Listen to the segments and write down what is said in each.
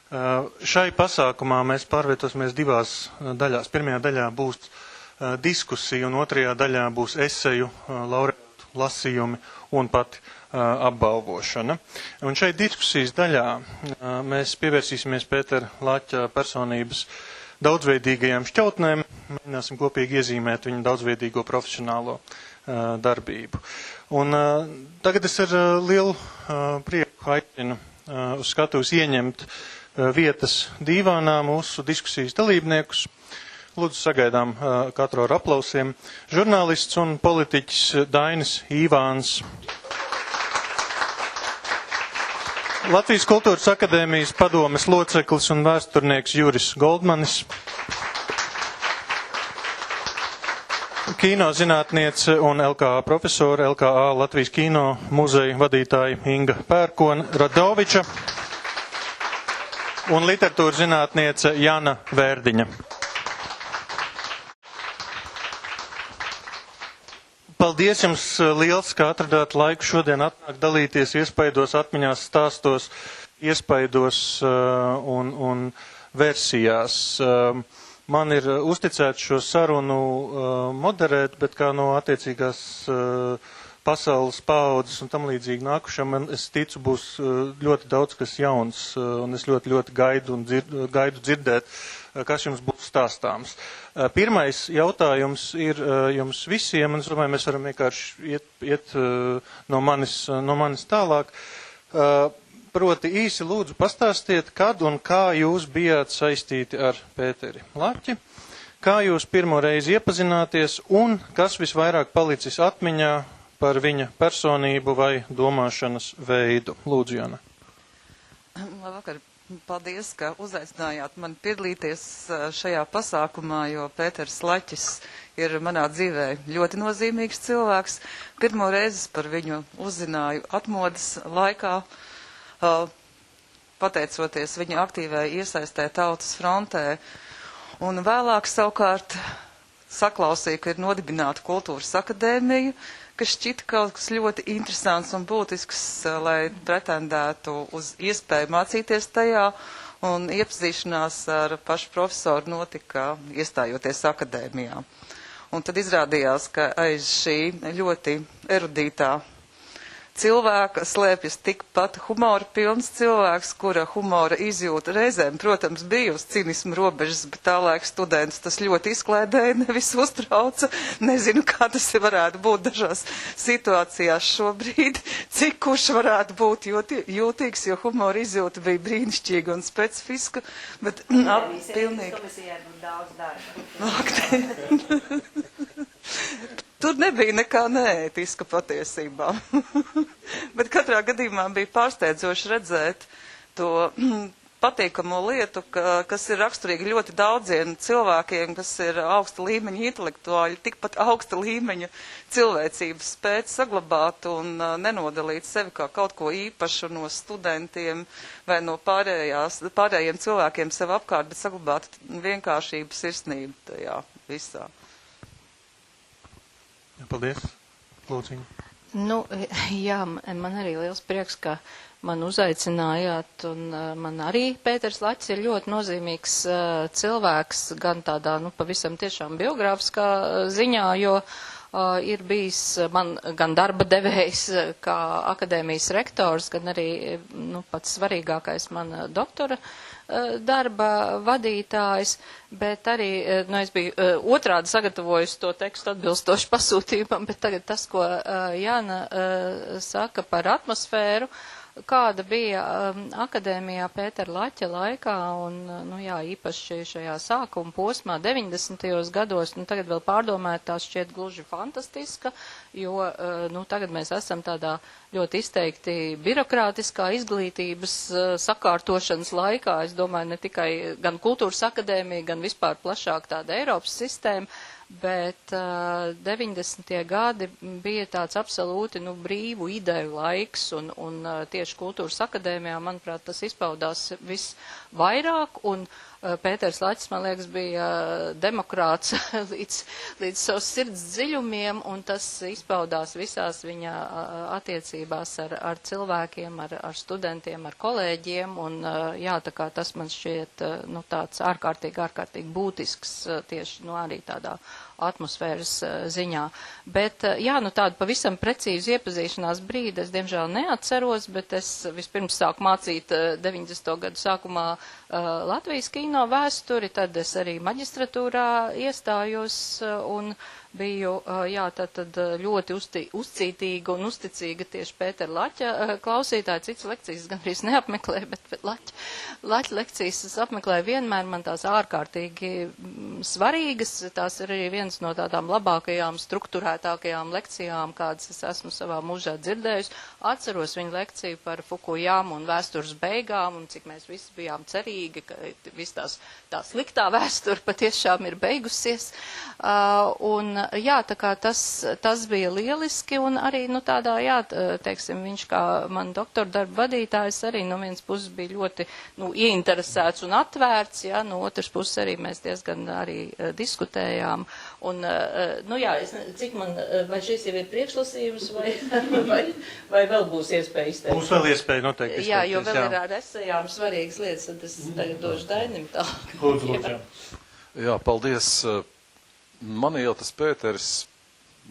Šai pasākumā mēs pārvietosimies divās daļās. Pirmajā daļā būs diskusija, un otrajā daļā būs eseju, laureātu lasījumi un pati apbalvošana. Un šeit diskusijas daļā mēs pievērsīsimies Pētera Laķa personības daudzveidīgajām šķautnēm, mēģināsim kopīgi iezīmēt viņa daudzveidīgo profesionālo darbību. Un tagad es ar lielu prieku aicinu uz skatuves ieņemt vietas dīvānā mūsu diskusijas dalībniekus. Lūdzu, sagaidām katru ar aplausiem. Žurnālists un politiķis Dainis Īvāns. Latvijas Kultūras akadēmijas padomes loceklis un vēsturnieks Juris Goldmanis. Kino zinātniece un LKA profesora, LKA Latvijas kino muzeja vadītāja Inga Pērkona Radoviča un literatūras zinātniece Jana Vērdiņa. Paldies jums liels, ka atradāt laiku šodien atnākt dalīties iespaidos, atmiņās, stāstos, iespaidos un versijās. Man ir uzticēts šo sarunu moderēt, bet kā no attiecīgās pasaules paaudzes un tam līdzīgi nākušam, es ticu, būs ļoti daudz kas jauns, un es ļoti gaidu dzirdēt, kas jums būs stāstāms. Pirmais jautājums ir jums visiem, un es domāju, mēs varam vienkārši iet no manis tālāk. Proti īsi lūdzu pastāstiet, kad un kā jūs bijāt saistīti ar Pēteri Laķi, kā jūs pirmo reizi iepazināties un kas visvairāk palicis atmiņā par viņa personību vai domāšanas veidu. Lūdzu, Jana. Labvakar. Paldies, ka uzaicinājāt mani piedalīties šajā pasākumā, jo Pēters Laķis ir manā dzīvē ļoti nozīmīgs cilvēks. Pirmo reizi par viņu uzzināju atmodas laikā, pateicoties viņa aktīvai iesaistē Tautas frontē. Un vēlāk savukārt saklausīju, ka ir nodibināta Kultūras akadēmija, kas šķita kaut kas ļoti interesants un būtisks, lai pretendētu uz iespēju mācīties tajā, un iepazīšanās ar pašu profesoru notika iestājoties akadēmijā. Un tad izrādījās, ka aiz šī ļoti erudītā cilvēka slēpjas tikpat humora pilns cilvēks, kura humora izjūta reizēm, protams, bija uz cinismu robežas, bet tā laika students tas ļoti izklaidēja, nevis uztrauca. Nezinu, kā tas varētu būt dažās situācijās šobrīd, cik kurš varētu būt jūtīgs, jo humora izjūta bija brīnišķīga un specifiska, bet pilnīgi. Komisijai būtu daudz darba. Tur nebija nekā neētiska patiesībā. Bet katrā gadījumā bija pārsteidzoši redzēt to patīkamo lietu, kas ir raksturīgi ļoti daudziem cilvēkiem, kas ir augsta līmeņa intelektuāļi, tikpat augsta līmeņa cilvēcības spēt saglabāt un nenodalīt sevi kā kaut ko īpašu no studentiem vai no pārējiem cilvēkiem sev apkārt, bet saglabāt vienkāršību, sirsnību tajā visā. Paldies. Lūdzu. Nu, jā, man arī liels prieks, ka man uzaicinājāt, un man arī Pēters Laķis ir ļoti nozīmīgs cilvēks, gan tādā, pavisam tiešām biogrāfiskā ziņā, jo ir bijis man gan darba devējs kā akadēmijas rektors, gan arī, pats svarīgākais man doktora darba vadītājs, bet arī, es biju otrādi sagatavojusi to tekstu atbilstoši pasūtījumam, bet tagad tas, ko Jāna saka par atmosfēru, kāda bija akadēmijā Pētera Laķa laikā, un, īpaši šajā sākuma posmā 90. gados, tagad vēl pārdomēt, tā šķiet gluži fantastiska, jo, tagad mēs esam tādā ļoti izteikti birokrātiskā izglītības sakārtošanas laikā, es domāju, ne tikai gan Kultūras akadēmija, gan vispār plašāk tāda Eiropas sistēma, bet 90. gadi bija tāds absolūti brīvu ideju laiks, un tieši Kultūras akadēmijā, manuprāt, tas izpaudās visvairāk, un Pēters Laķis, man liekas, bija demokrāts līdz savas sirds dziļumiem, un tas izpaudās visās viņa attiecībās ar cilvēkiem, ar studentiem, ar kolēģiem, un jā, tā kā tas man šķiet, nu, tāds ārkārtīgi būtisks tieši, nu, arī tādā atmosfēras ziņā. Bet, jā, nu tādu pavisam precīzu iepazīšanās brīdi es, diemžēl, neatceros, bet es vispirms sāku mācīt 90. gadu sākumā Latvijas kino vēsturi, tad es arī maģistratūrā iestājos un biju, jā, tad ļoti uzcītīga un uzticīga tieši Pētera Laķa klausītāja. Citas lekcijas gan arī neapmeklēju, bet Laķa lekcijas es apmeklēju vienmēr, man tās ārkārtīgi svarīgas. Tās ir arī viens no tādām labākajām, strukturētākajām lekcijām, kādas es esmu savā mūžā dzirdējusi. Atceros viņu lekciju par Fukujamu un vēstures beigām, un cik mēs visi bijām cerīgi, ka viss tā sliktā vēsture patiešām ir beigusies. Un jā, tā kā tas bija lieliski, un arī, nu, tādā, jā, teiksim, viņš kā man doktora darba vadītājs arī no vienas puses bija ļoti, nu, ieinteresēts un atvērts, jā, no otras puses arī mēs diezgan arī diskutējām, un, nu, jā, cik man, vai šis jau ir priekšlasījums, vai vēl būs iespēja izteikt? Būs vēl iespēja noteikti izteikties, jā. Jo vēl ir ar esejām svarīgas lietas, tad es tagad došu Dainim tālāk. Lūdzu. Jā, paldies. Man jau tas Pēteris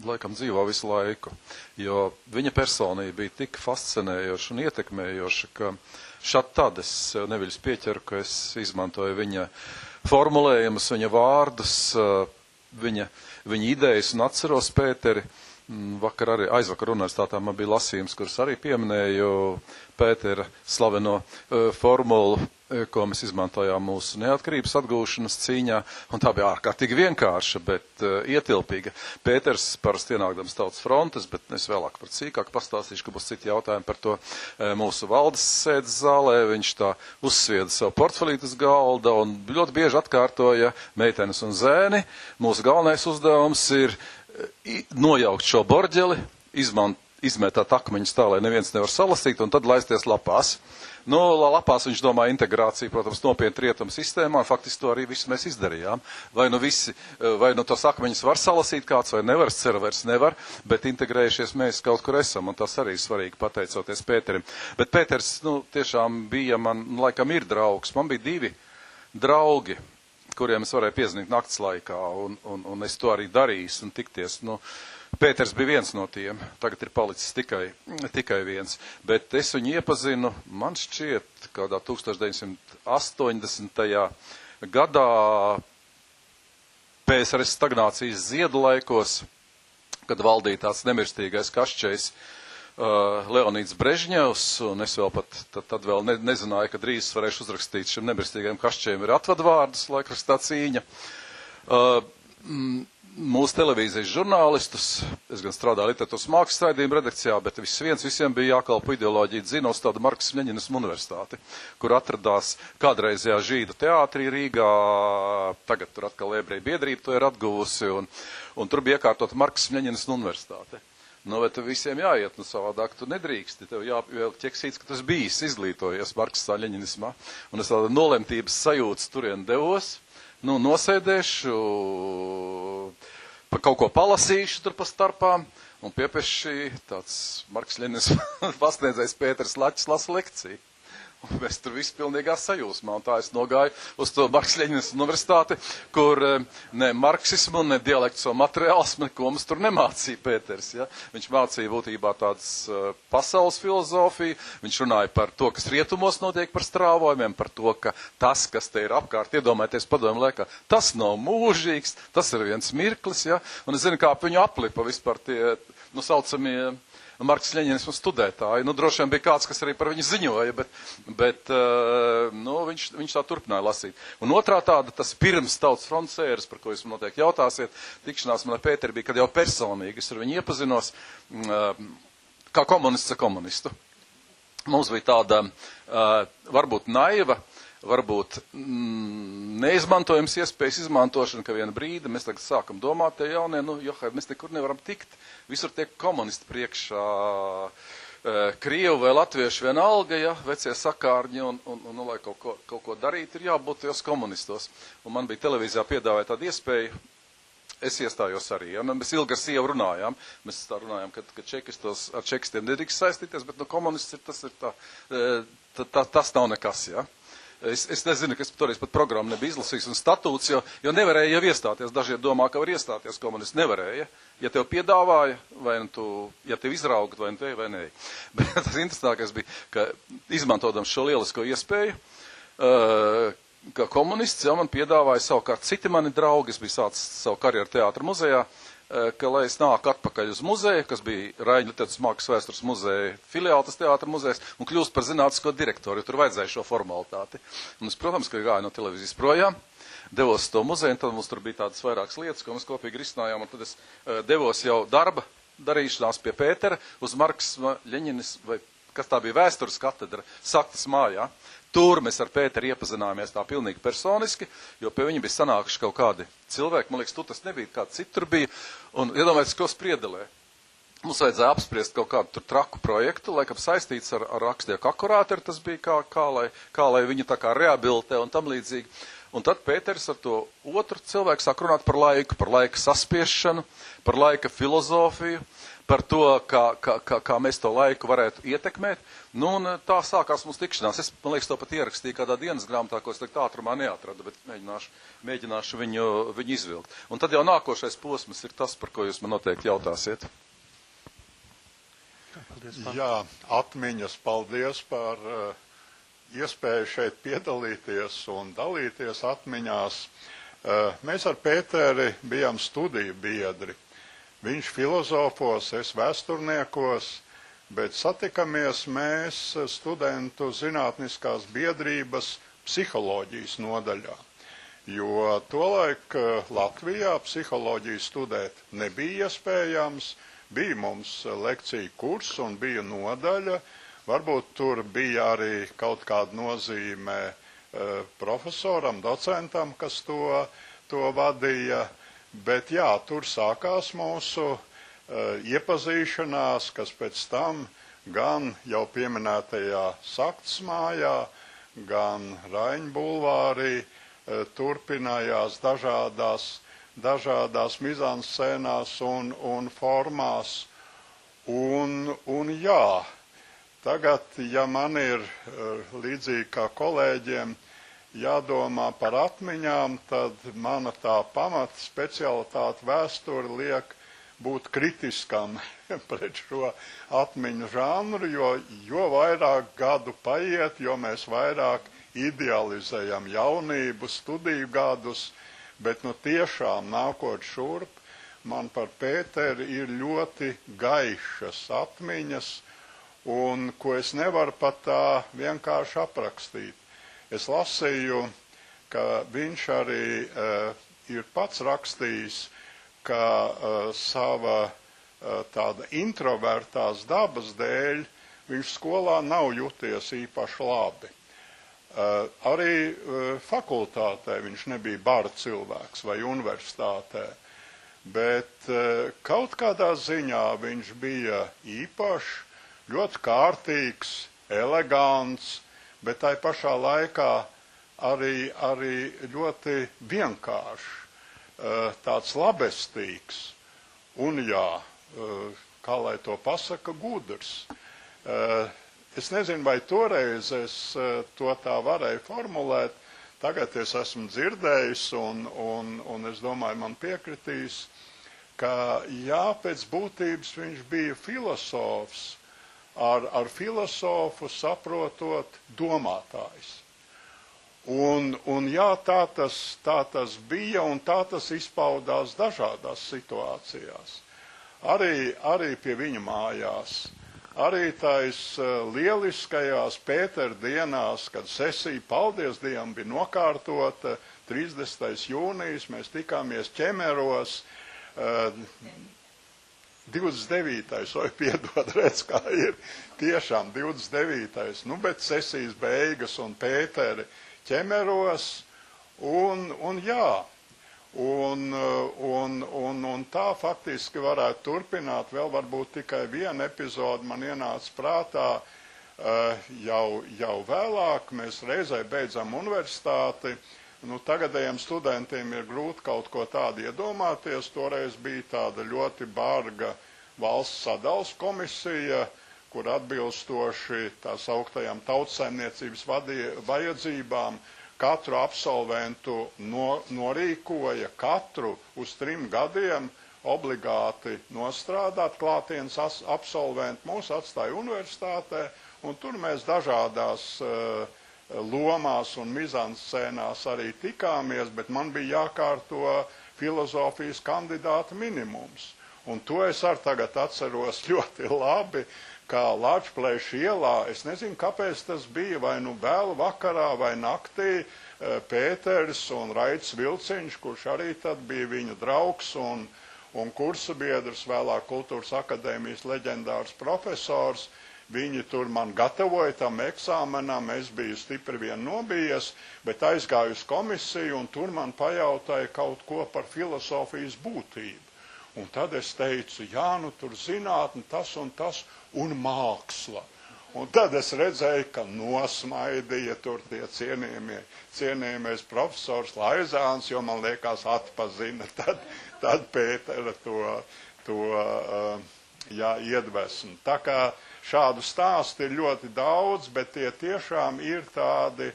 laikam dzīvo visu laiku, jo viņa personība bija tik fascinējoša un ietekmējoša, ka šad tad es neviļus pieķeru, ka es izmantoju viņa formulējumus, viņa vārdus, viņa idejas un atceros Pēteri. Aizvakar universitātā man bija lasījums, kurus arī pieminēju Pētera slaveno formulu, ko mēs izmantojām mūsu neatkarības atgūšanas cīņā, un tā bija ārkārtīgi vienkārša, bet ietilpīga. Pēters parasti ienākdams Tautas frontes, bet es vēlāk par cīkāk pastāstīšu, ka būs citi jautājumi par to mūsu valdes sēdes zālē. Viņš tā uzsvieda savu portfelīti uz galda un ļoti bieži atkārtoja meitenes un zēni. Mūsu galvenais uzdevums ir nojaukt šo borģeli, izmētāt akmeņus tā, lai neviens nevar salasīt, un tad laisties lapās. Nu, lapās viņš domā integrāciju, protams, nopietni rietumu sistēmā, un faktiski to arī visu mēs izdarījām. Vai nu tos akmeņus var salasīt kāds, vai nevar, es ceru, vairs nevar, bet integrējušies mēs kaut kur esam, un tas arī svarīgi pateicoties Pēterim. Bet Pēters, nu, tiešām bija man, laikam ir draugs. Man bija 2 draugi, kuriem es varēju piezvanīt nakts laikā, un es to arī darīju un tikties. Nu, Pēters bija viens no tiem, tagad ir palicis tikai viens, bet es viņu iepazinu, man šķiet, kādā 1980. gadā PSRS stagnācijas ziedu laikos, kad valdīja tāds nemirstīgais kašķējs Leonīds Brežņevs, un es vēl pat tad vēl nezināju, ka drīz varēšu uzrakstīt šim nemirstīgajam kašķējiem ir atvadvārdus, laikrakstā cīņa. Mūsu televīzijas žurnālistus, es gan strādāju literatūras mākslas raidījuma redakcijā, bet visiem bija jākalpo ideoloģija dzina uz tādu Marksas Ļeņinisma universitāti, kur atradās kādreizējā žīdu teātrī Rīgā, tagad tur atkal ebreju biedrība to ir atguvusi, un tur bija iekārtota Marksas Ļeņinisma universitāte. Nu, bet visiem jāiet, nu savādāk tu nedrīksti, tev jāvēl ķeksīts, ka tu esi bijis izglītojies Marksā Ļeņinismā, un es tāda nolemtības sajūtas turien devos, nu, nosēdēšu, pa kaut ko palasīšu tur pa starpām, un piepieši tāds Marks Ļeņinisma pasniedzējs Pēters Laķis lasa lekciju. Un mēs tur visi pilnīgā sajūsmā, un tā es nogāju uz to Marksas Ļeņinisma universitāti, kur ne marksismu, ne dialektisko materiālismu, neko mums tur nemācīja Pēters. Ja? Viņš mācīja būtībā tādas pasaules filozofiju, viņš runāja par to, kas rietumos notiek par strāvojumiem, par to, ka tas, kas te ir apkārt, iedomājieties padomu laikā, tas nav mūžīgs, tas ir viens mirklis, ja? Un es zinu, kā viņu aplipa vispār tie, nu, saucamie Marksas Ļeņinisma studētāji. Nu, droši vien bija kāds, kas arī par viņu ziņoja, bet nu, viņš tā turpināja lasīt. Un otrā tāda, tas pirms Tautas frontes ēras, par ko jūs man noteikti jautāsiet, tikšanās man ar Pēteri bija, kad jau personīgi es ar viņu iepazinos, kā komunists ar komunistu. Mums bija tāda, varbūt naiva, varbūt neizmantojams iespējas izmantošana, ka viena brīdi mēs tagad sākam domāt, te jaunie, nu, Johai, mēs nekur nevaram tikt, visur tiek komunisti priekšā, Krievu vai latviešu vienalga, ja, vecie sakārņi un lai kaut ko darīt, ir jābūt tajos komunistos. Un man bija televīzijā piedāvāja tādu iespēju, es iestājos arī, ja, mēs ilgi ar sievu runājām, mēs tā runājām, ka ar čekistiem nedrīkst saistīties, bet komunists tas nav nekas, ja. Es nezinu, ka es toreiz pat programmu nebija izlasījis un statūts, jo nevarēja jau iestāties. Dažie domā, ka var iestāties, komunisti nevarēja. Ja tev piedāvāja, ja tev izraugat, vai nu te, vai nē. Bet tas interesantākais bija, ka izmantojot šo lielisko iespēju, ka komunists jau man piedāvāja savukārt citi mani draugi, es biju sācis savu karjeru teātra muzejā, ka, lai es nāku atpakaļ uz muzeju, kas bija Raiņu Lietuvas mākslas vēstures muzeja filiāls teātra muzejs, un kļūst par zinātnisko direktoru, jo tur vajadzēja šo formalitāti. Un es, protams, ka gāju no televīzijas projām, devos uz to muzeju, un tad mums tur bija tādas vairākas lietas, ko mēs kopīgi risinājām, un tad es devos jau darba darīšanās pie Pētera uz Marksma Ļeņinis, vai kas tā bija vēstures katedra, Saktas mājā. Tur mēs ar Pēteru iepazināmies tā pilnīgi personiski, jo pie viņa bija sanākuši kaut kādi cilvēki, man liekas, tu tas nebija, kāds citur bija, un iedomājies, ko spriedelē. Mums vajadzēja apspriest kaut kādu tur traku projektu, laikam saistīts ar rakstnieku akurāteri, tas bija kā lai viņu tā kā rehabilitē un tam līdzīgi. Un tad Pēters ar to otru cilvēku sāk runāt par laika saspiešanu, par laika filozofiju, par to, kā mēs to laiku varētu ietekmēt. Nu, un tā sākās mums tikšanās. Es, man liekas, to pat ierakstīju kādā dienas grāmatā, ko es tagad ātrumā neatradu, bet mēģināšu viņu izvilkt. Un tad jau nākošais posms ir tas, par ko jūs man noteikti jautāsiet. Jā, atmiņas, paldies par iespēju šeit piedalīties un dalīties atmiņās. Mēs ar Pēteri bijām studiju biedri. Viņš filozofos, es vēsturniekos, bet satikamies mēs studentu zinātniskās biedrības psiholoģijas nodaļā. Jo tolaik Latvijā psiholoģiju studēt nebija iespējams, bija mums lekcija kurs un bija nodaļa, varbūt tur bija arī kaut kāda nozīme profesoram, docentam, kas to vadīja. Bet jā, tur sākās mūsu iepazīšanās, kas pēc tam gan jau pieminētajā Saktas mājā, gan Raiņu bulvārī turpinājās dažādās mizanscēnās un formās. Un jā, tagad, ja man ir līdzīgi kā kolēģiem, jādomā par atmiņām, tad mana tā pamata specialitāte vēsture liek būt kritiskam pret šo atmiņu žanru, jo vairāk gadu paiet, jo mēs vairāk idealizējam jaunību, studiju gadus, bet nu tiešām nākot šurp, man par Pēteri ir ļoti gaišas atmiņas, un ko es nevaru pat tā vienkārši aprakstīt. Es lasīju, ka viņš arī ir pats rakstījis, ka sava tāda introvertās dabas dēļ viņš skolā nav juties īpaši labi. Arī fakultātē viņš nebija bara cilvēks vai universitātē, bet kaut kādā ziņā viņš bija īpašs, ļoti kārtīgs, elegants, bet tai pašā laikā arī ļoti vienkāršs, tāds labestīgs un, jā, kā lai to pasaka, gudrs. Es nezinu, vai toreiz es to tā varēju formulēt, tagad es esmu dzirdējis un es domāju, man piekritīs, ka jā, pēc būtības viņš bija filosofs, ar filosofu saprotot domātājs. Un jā, tā tas bija un tā tas izpaudās dažādās situācijās. Arī pie viņa mājās, arī tais lieliskajās Pētera dienās, kad sesija, paldies Dievam, bija nokārtota, 30. jūnijas, mēs tikāmies Ķemeros, 29. Oi, piedod, redz, kā ir tiešām 29. Nu, bet sesijas beigas un Pēteri Ķemeros, un jā, Un tā faktiski varētu turpināt. Vēl varbūt tikai viena epizode man ienāca prātā. Jau vēlāk mēs reizē beidzam universitāti. Tagadējiem studentiem ir grūti kaut ko tādu iedomāties. Toreiz bija tāda ļoti barga valsts sadalas komisija, kur atbilstoši tās augtajām tautsaimniecības vajadzībām katru absolventu norīkoja katru uz 3 gadiem obligāti nostrādāt. Klātienes absolventi mūs atstāja universitātē, un tur mēs dažādās lomās un mizanscēnās arī tikāmies, bet man bija jākārto filozofijas kandidāta minimums. Un to es arī tagad atceros ļoti labi, kā Lāčplēša ielā, es nezinu, kāpēc tas bija, vai vēlu vakarā vai naktī, Pēters un Raits Vilciņš, kurš arī tad bija viņu draugs un kursa biedrs, vēlāk Kultūras akadēmijas leģendārs profesors, viņi tur man gatavoja tam eksāmenam, es biju stipri vien nobijies, bet aizgāju uz komisiju un tur man pajautāja kaut ko par filosofijas būtību. Un tad es teicu, jā, tur zinātne, tas un māksla. Un tad es redzēju, ka nosmaidīja tur tie cienījamais profesors Laizāns, jo man liekas atpazina tad Pētera to iedvesmu. Tā kā šādu stāstu ir ļoti daudz, bet tie tiešām ir tādi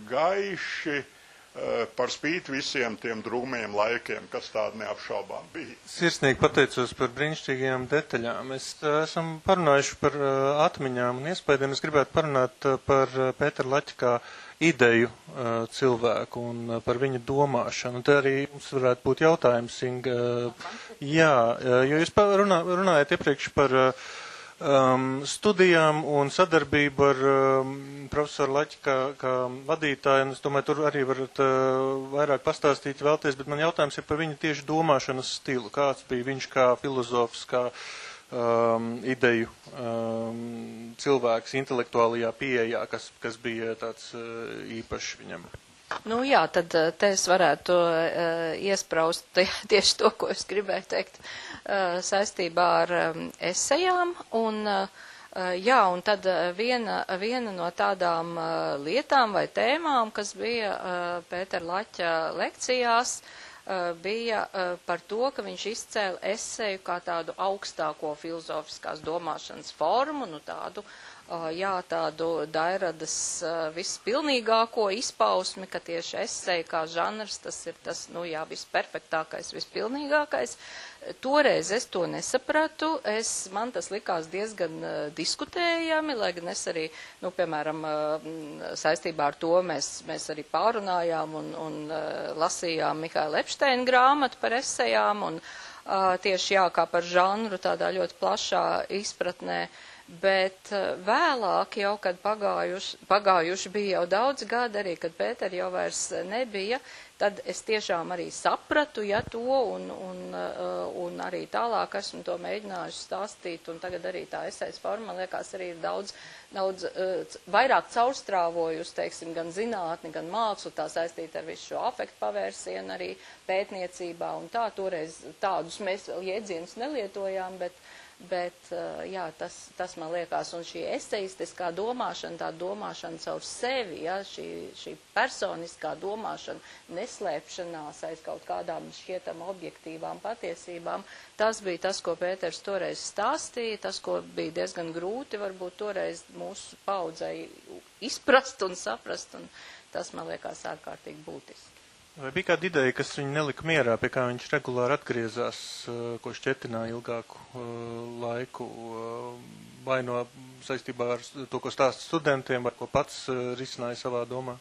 gaiši, par spīti visiem tiem drūmiem laikiem, kas tādi neapšaubām bija. Sirsnīgi pateicos par brīnišķīgajām detaļām. Mēs esam parunājuši par atmiņām un iespējām. Es gribētu parunāt par Pētera Laķa kā ideju cilvēku un par viņa domāšanu. Te arī mums varētu būt jautājums, Inga. Jā, jo jūs runājat iepriekš par studijām un sadarbību ar profesoru Laķi kā vadītāju, un es domāju, tur arī varat vairāk pastāstīt vēlties, bet man jautājums ir par viņa tieši domāšanas stilu. Kāds bija viņš kā filozofs, kā ideju cilvēks intelektuālajā pieejā, kas bija tāds īpašs viņam? Nu jā, tad te es varētu iespraust tieši to, ko es gribēju teikt saistībā ar esejām. Un tad viena no tādām lietām vai tēmām, kas bija Pētera Laķa lekcijās, bija par to, ka viņš izcēla eseju kā tādu augstāko filozofiskās domāšanas formu, tādu Dairadas vispilnīgāko izpausmi, ka tieši eseja kā žanrs, tas ir tas, visperfektākais, vispilnīgākais. Toreiz es to nesapratu, man tas likās diezgan diskutējami, lai gan es arī, piemēram, saistībā ar to mēs arī pārunājām un lasījām Mihaila Epšteina grāmatu par esejām, un tieši kā par žanru tādā ļoti plašā izpratnē. Bet vēlāk jau, kad pagājuši bija jau daudz gadi arī, kad Pētera jau vairs nebija, tad es tiešām arī sapratu, to un arī tālāk esmu to mēģinājusi stāstīt, un tagad arī tā esejas forma, man liekas, arī ir daudz vairāk caurstrāvojusi, teiksim, gan zinātni, gan mākslu, tā saistīta ar visu šo afektu pavērsienu arī pētniecībā, un toreiz tādus mēs vēl jēdzienus nelietojām, bet tas man liekas, un šī eseistiskā domāšana, tā domāšana caur sevi, šī personiskā domāšana, neslēpšanās aiz kaut kādām šķietam objektīvām patiesībām, tas bija tas, ko Pēters toreiz stāstīja, tas, ko bija diezgan grūti varbūt toreiz mūsu paudzei izprast un saprast, un tas man liekas ārkārtīgi būtiski. Vai bija kāda ideja, kas viņu nelika mierā, pie kā viņš regulāri atgriezās, ko šķetināja ilgāku laiku, vai no saistībā ar to, ko stāsta studentiem, vai ko pats risināja savā domā?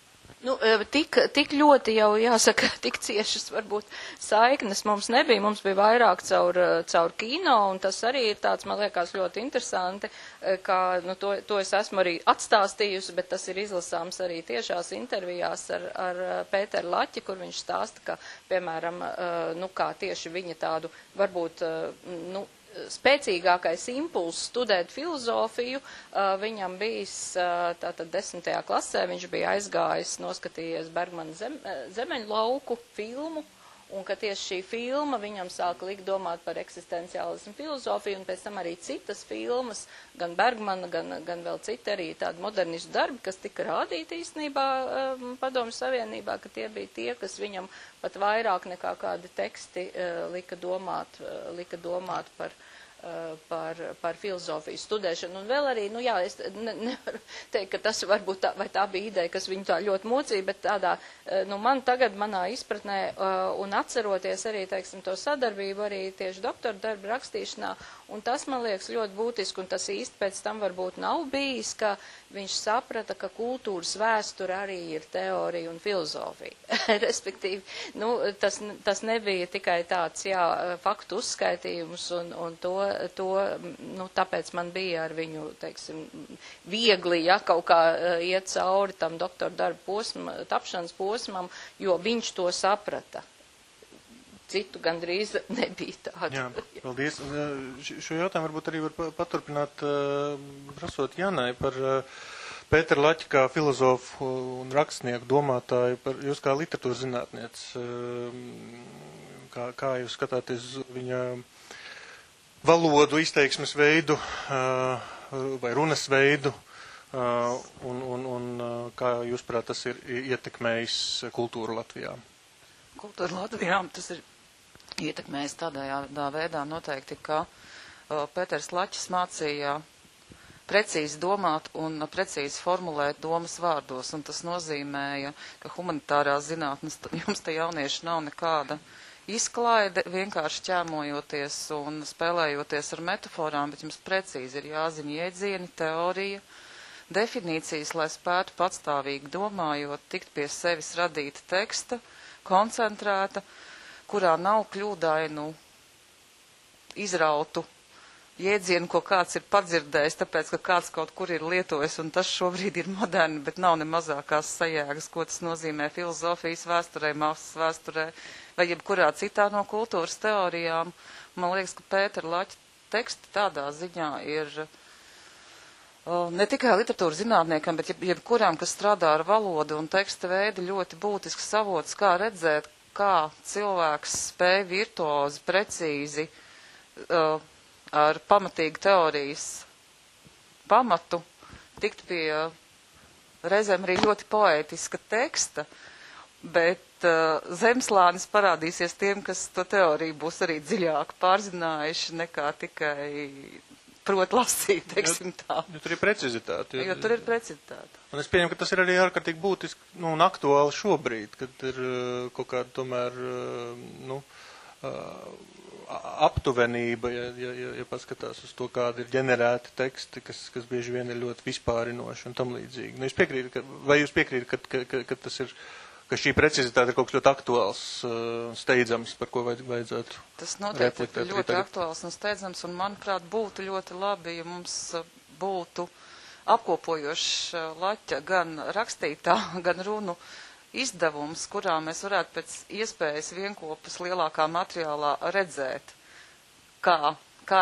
Tik ļoti jau jāsaka, tik ciešas varbūt saiknes mums nebija. Mums bija vairāk caur kino, un tas arī ir tāds, man liekas, ļoti interesanti, kā, to es esmu arī atstāstījusi, bet tas ir izlasāms arī tiešās intervijās ar Pēteru Laķi, kur viņš stāsta, ka, piemēram, kā tieši viņa tādu, varbūt, spēcīgākais impulss studēt filozofiju viņam bijis tātad 10. klasē, viņš bija aizgājis, noskatījies Bergmana Zemeņlauku filmu, un ka tieši šī filma viņam sāka likt domāt par eksistenciālismu filozofiju, un pēc tam arī citas filmas, gan Bergmana, gan vēl citi arī tādi modernistu darbi, kas tika rādīti īstenībā Padomju Savienībā, ka tie bija tie, kas viņam pat vairāk nekā kādi teksti lika domāt par filozofijas studēšanu. Un vēl arī, nu jā, es nevaru teikt, ka tas varbūt tā bija ideja, kas viņu tā ļoti mocīja, bet tādā, nu man tagad manā izpratnē un atceroties arī, teiksim, to sadarbību arī tieši doktora darba rakstīšanā, un tas man liekas ļoti būtiski, un tas īsti pēc tam varbūt nav bijis, ka viņš saprata, ka kultūras vēsture arī ir teorija un filozofija. Respektīvi, nu, tas nebija tikai tāds, jā, faktu uzskaitījums, un to nu, tāpēc man bija ar viņu, teiksim, viegli, ja, kaut kā iet cauri tam doktora darba tapšanas posmam, jo viņš to saprata. Citu gandrīz nebija tādu. Jā, paldies. Šo jautājumu varbūt arī var paturpināt, prasot Janai par Pēteru Laķi kā filozofu un rakstnieku domātāju, par jūs kā literatūras zinātniec, kā jūs skatāties viņa valodu, izteiksmes veidu vai runas veidu, un kā jūs prāt tas ir ietekmējis kultūru Latvijā? Kultūra Latvijā tas ir ietekmējis tādā veidā noteikti, ka Pēters Laķis mācīja precīzi domāt un precīzi formulēt domas vārdos, un tas nozīmēja, ka humanitārās zinātnes jums te jaunieši nav nekāda izklaide, vienkārši ķēmojoties un spēlējoties ar metaforām, bet jums precīzi ir jāzina jēdzieni, teorija, definīcijas, lai spētu patstāvīgi domājot, tikt pie sevis radīta teksta, koncentrēta, kurā nav kļūdainu izrautu jēdzienu, ko kāds ir padzirdējis, tāpēc, ka kāds kaut kur ir lietojis, un tas šobrīd ir moderni, bet nav ne mazākās sajēgas, ko tas nozīmē filozofijas vēsturē, mākslas vēsturē, vai jebkurā citā no kultūras teorijām. Man liekas, ka Pētera Laķa teksti tādā ziņā ir ne tikai literatūras zinātniekam, bet jebkurām, kas strādā ar valodu un teksta veidu, ļoti būtisks avots, kā redzēt, kā cilvēks spēj virtuozi, precīzi, ar pamatīgu teorijas pamatu tikt pie reizēm arī ļoti poētiska teksta, bet zemslānis parādīsies tiem, kas to teoriju būs arī dziļāk pārzinājuši nekā tikai prot lasīt, teiksim tā. Jo tur ir precizitāte. Jo tur ir precizitāte. Un es pieņemu, ka tas ir arī ārkārtīgi būtiski, nu, un aktuāli šobrīd, kad ir kaut kāda tomēr, nu, aptuvenība, ja paskatās uz to, kādi ir ģenerēti teksti, kas bieži vien ir ļoti vispārinoši un tam līdzīgi. Nu, es piekrītu, vai jūs piekrītat, ka tas ir, ka šī precizitāte ir kaut kas ļoti aktuāls, steidzams, par ko vajadzētu tas noteikti ir ļoti aktuāls un steidzams, un manuprāt būtu ļoti labi, ja mums būtu apkopojošs Laķa gan rakstītā, gan runu izdevums, kurā mēs varētu pēc iespējas vienkopus lielākā materiālā redzēt, kā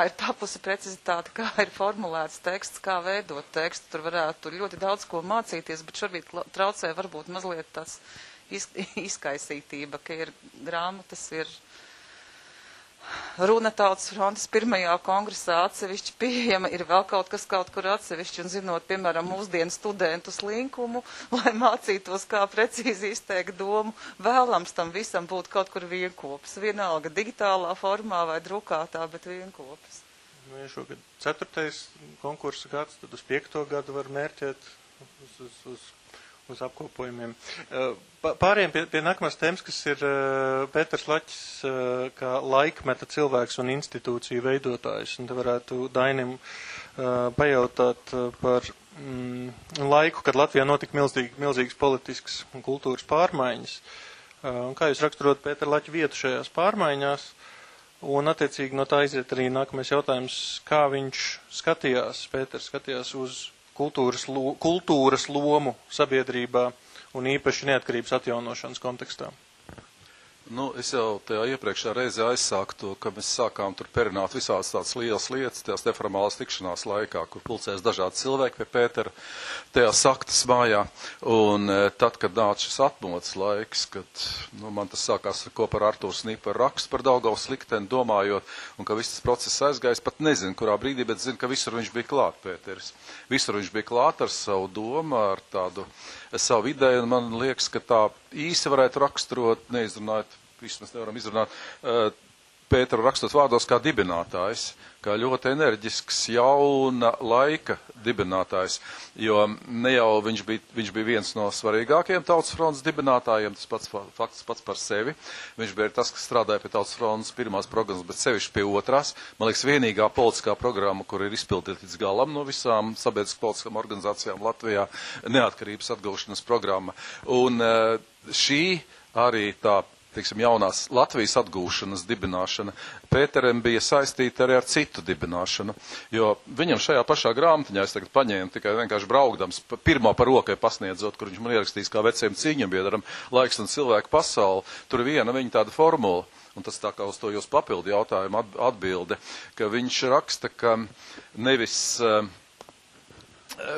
ir tapusi precizitāte, kā ir formulēts teksts, kā veidot tekstu. Tur varētu ļoti daudz ko mācīties, bet šobrīd traucē varbūt mazliet tas izkaisītība, ka ir grāmatas, ir runa Tautas frontes pirmajā kongresā atsevišķi pieejama, ir vēl kaut kas kaut kur atsevišķi, un zinot, piemēram, mūsdienu studentu slinkumu, lai mācītos, kā precīzi izteikt domu, vēlams tam visam būt kaut kur vienkopis, vienalga digitālā formā vai drukātā, bet vienkopis. Nu, ja šogad 4. konkursa gads, tad uz 5. gadu var mērķēt uz apkopojumiem. Pāriem pie nākamās tēmas, kas ir Pēters Laķis kā laikmeta cilvēks un institūciju veidotājs. Un te varētu Dainim pajautāt par laiku, kad Latvijā notika milzīgas politiskas un kultūras pārmaiņas. Un kā jūs raksturot Pētera Laķa vietu šajās pārmaiņās? Un attiecīgi no tā iziet arī nākamais jautājums, kā viņš skatījās, Pēters skatījās uz kultūras lomu sabiedrībā un īpaši neatkarības atjaunošanas kontekstā. Nu, es jau tajā iepriekšējā reizē aizsāku to, ka mēs sākām tur perināt visās tādas lielas lietas, tās neformālās tikšanās laikā, kur pulcēs dažādi cilvēki pie Pētera, tajā saktas mājā. Un tad, kad nāca šis atmodas laiks, kad man tas sākās kopā ar Artūru Sniparu rakstu par Daugavas likteni, domājot, un ka viss tas process aizgājis, pat nezinu, kurā brīdī, bet zinu, ka visur viņš bija klāt, Pēteris. Visur viņš bija klāt ar savu domu, ar tādu savu ideju, un man liekas, ka tā īsi varētu raksturot, neizrunājot, visu mēs nevaram izrunāt, Pēteru rakstot vārdos kā dibinātājs, kā ļoti enerģisks, jauna laika dibinātājs, jo ne jau viņš bija viens no svarīgākajiem Tautas frontes dibinātājiem, tas fakts pats par sevi. Viņš bija tas, kas strādāja pie Tautas frontes pirmās programmas, bet sevišķi pie otrās. Man liekas, vienīgā politiskā programma, kur ir izpildīta līdz galam no visām sabiedriskām politiskām organizācijām Latvijā, neatkarības atgūšanas programma. Un šī arī tā, teiksim, jaunās Latvijas atgūšanas dibināšana Pēterem bija saistīta arī ar citu dibināšanu, jo viņam šajā pašā grāmatiņā, es tagad paņēmu tikai vienkārši braukdams, pirmo par rokai pasniedzot, kur viņš man ierakstīs kā veciem cīņabiedram, laiks un cilvēku pasauli, tur viena viņa tāda formula, un tas tā kā uz to jūs papildu jautājumu atbilde, ka viņš raksta, ka nevis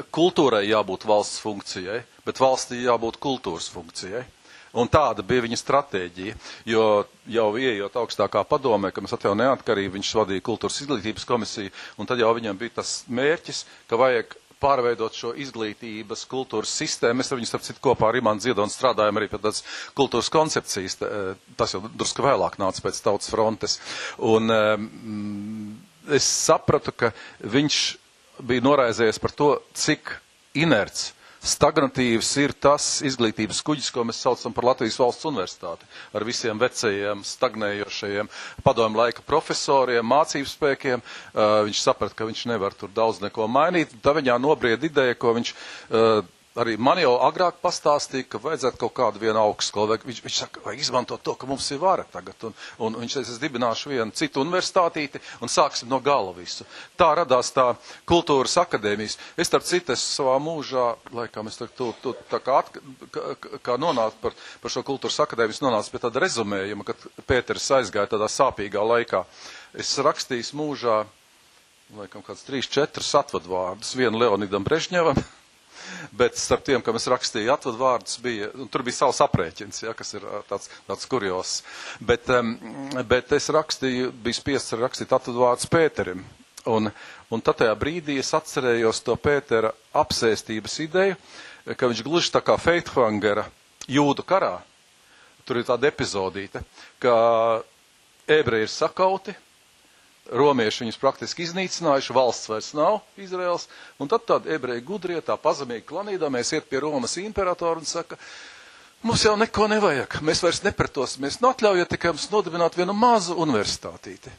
kultūrai jābūt valsts funkcijai, bet valstī jābūt kultūras funkcijai. Un tāda bija viņa stratēģija, jo jau ieejot augstākā padomē, ka mēs atjauno neatkarību, viņš vadīja kultūras izglītības komisiju, un tad jau viņam bija tas mērķis, ka vajag pārveidot šo izglītības kultūras sistēmu. Mēs ar viņu starp citu kopā ar Imantu Ziedonu strādājam arī pie tādas kultūras koncepcijas, tas jau drusku vēlāk nāca pēc Tautas frontes. Un es sapratu, ka viņš bija noraizējies par to, cik inerts, stagnatīvs ir tas izglītības kuģis, ko mēs saucam par Latvijas valsts universitāti, ar visiem vecajiem, stagnējošajiem padomju laika profesoriem, mācību spēkiem. Viņš saprata, ka viņš nevar tur daudz neko mainīt. Tā viņā nobried ideja, ko viņš arī man jau agrāk pastāstīja, ka vajadzētu kaut kādu vienu augstskolu. Viņš saka, vajag izmantot to, ka mums ir vara tagad. Un viņš teica, es dibināšu vienu citu universitātīti un sāksim no gala visu. Tā radās tā kultūras akadēmijas. Es starp citu, savā mūžā, laikam, es tā kā nonācu par šo kultūras akadēmijas, nonācu pie tāda rezumējuma, kad Pēteris aizgāja tādā sāpīgā laikā. Es rakstīju mūžā, laikam, kāds 3-4 atvadvārdus, vienu Leonidam Brežņevam, bet starp tiem, kam es rakstīju atvadvārdus, tur bija savs aprēķins, ja, kas ir tāds kurjos. Bet es biju spiests rakstīt atvadvārdus Pēterim. Un tad tajā brīdī es atcerējos to Pētera apsēstības ideju, ka viņš gluži tā kā Feithangera jūdu karā. Tur ir tāda epizodīte, ka ebreji ir sakauti, romieši viņus praktiski iznīcinājuši, valsts vairs nav Izraels, un tad tādi ebreji gudrie, tā pazemīgi klanīdamies, iet pie Romas imperatora un saka, mums jau neko nevajag, mēs vairs nepretosimies, atļaujiet tikai mums nodibināt vienu mazu universitātīti.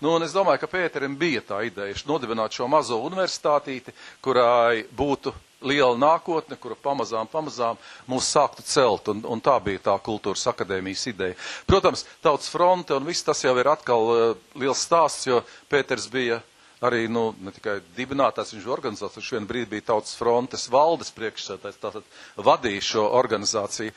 Un es domāju, ka Pēterim bija tā ideja nodibināt šo mazo universitātīti, kurai būtu liela nākotne, kura pamazām mūs sāktu celt, un tā bija tā kultūras akadēmijas ideja. Protams, Tautas fronte un viss tas jau ir atkal liels stāsts, jo Pēters bija arī, ne tikai dibinātājs, viņš organizācijas, viņš vienu brīdi bija Tautas frontes valdes priekšsēdētājs, tātad vadīja šo organizāciju.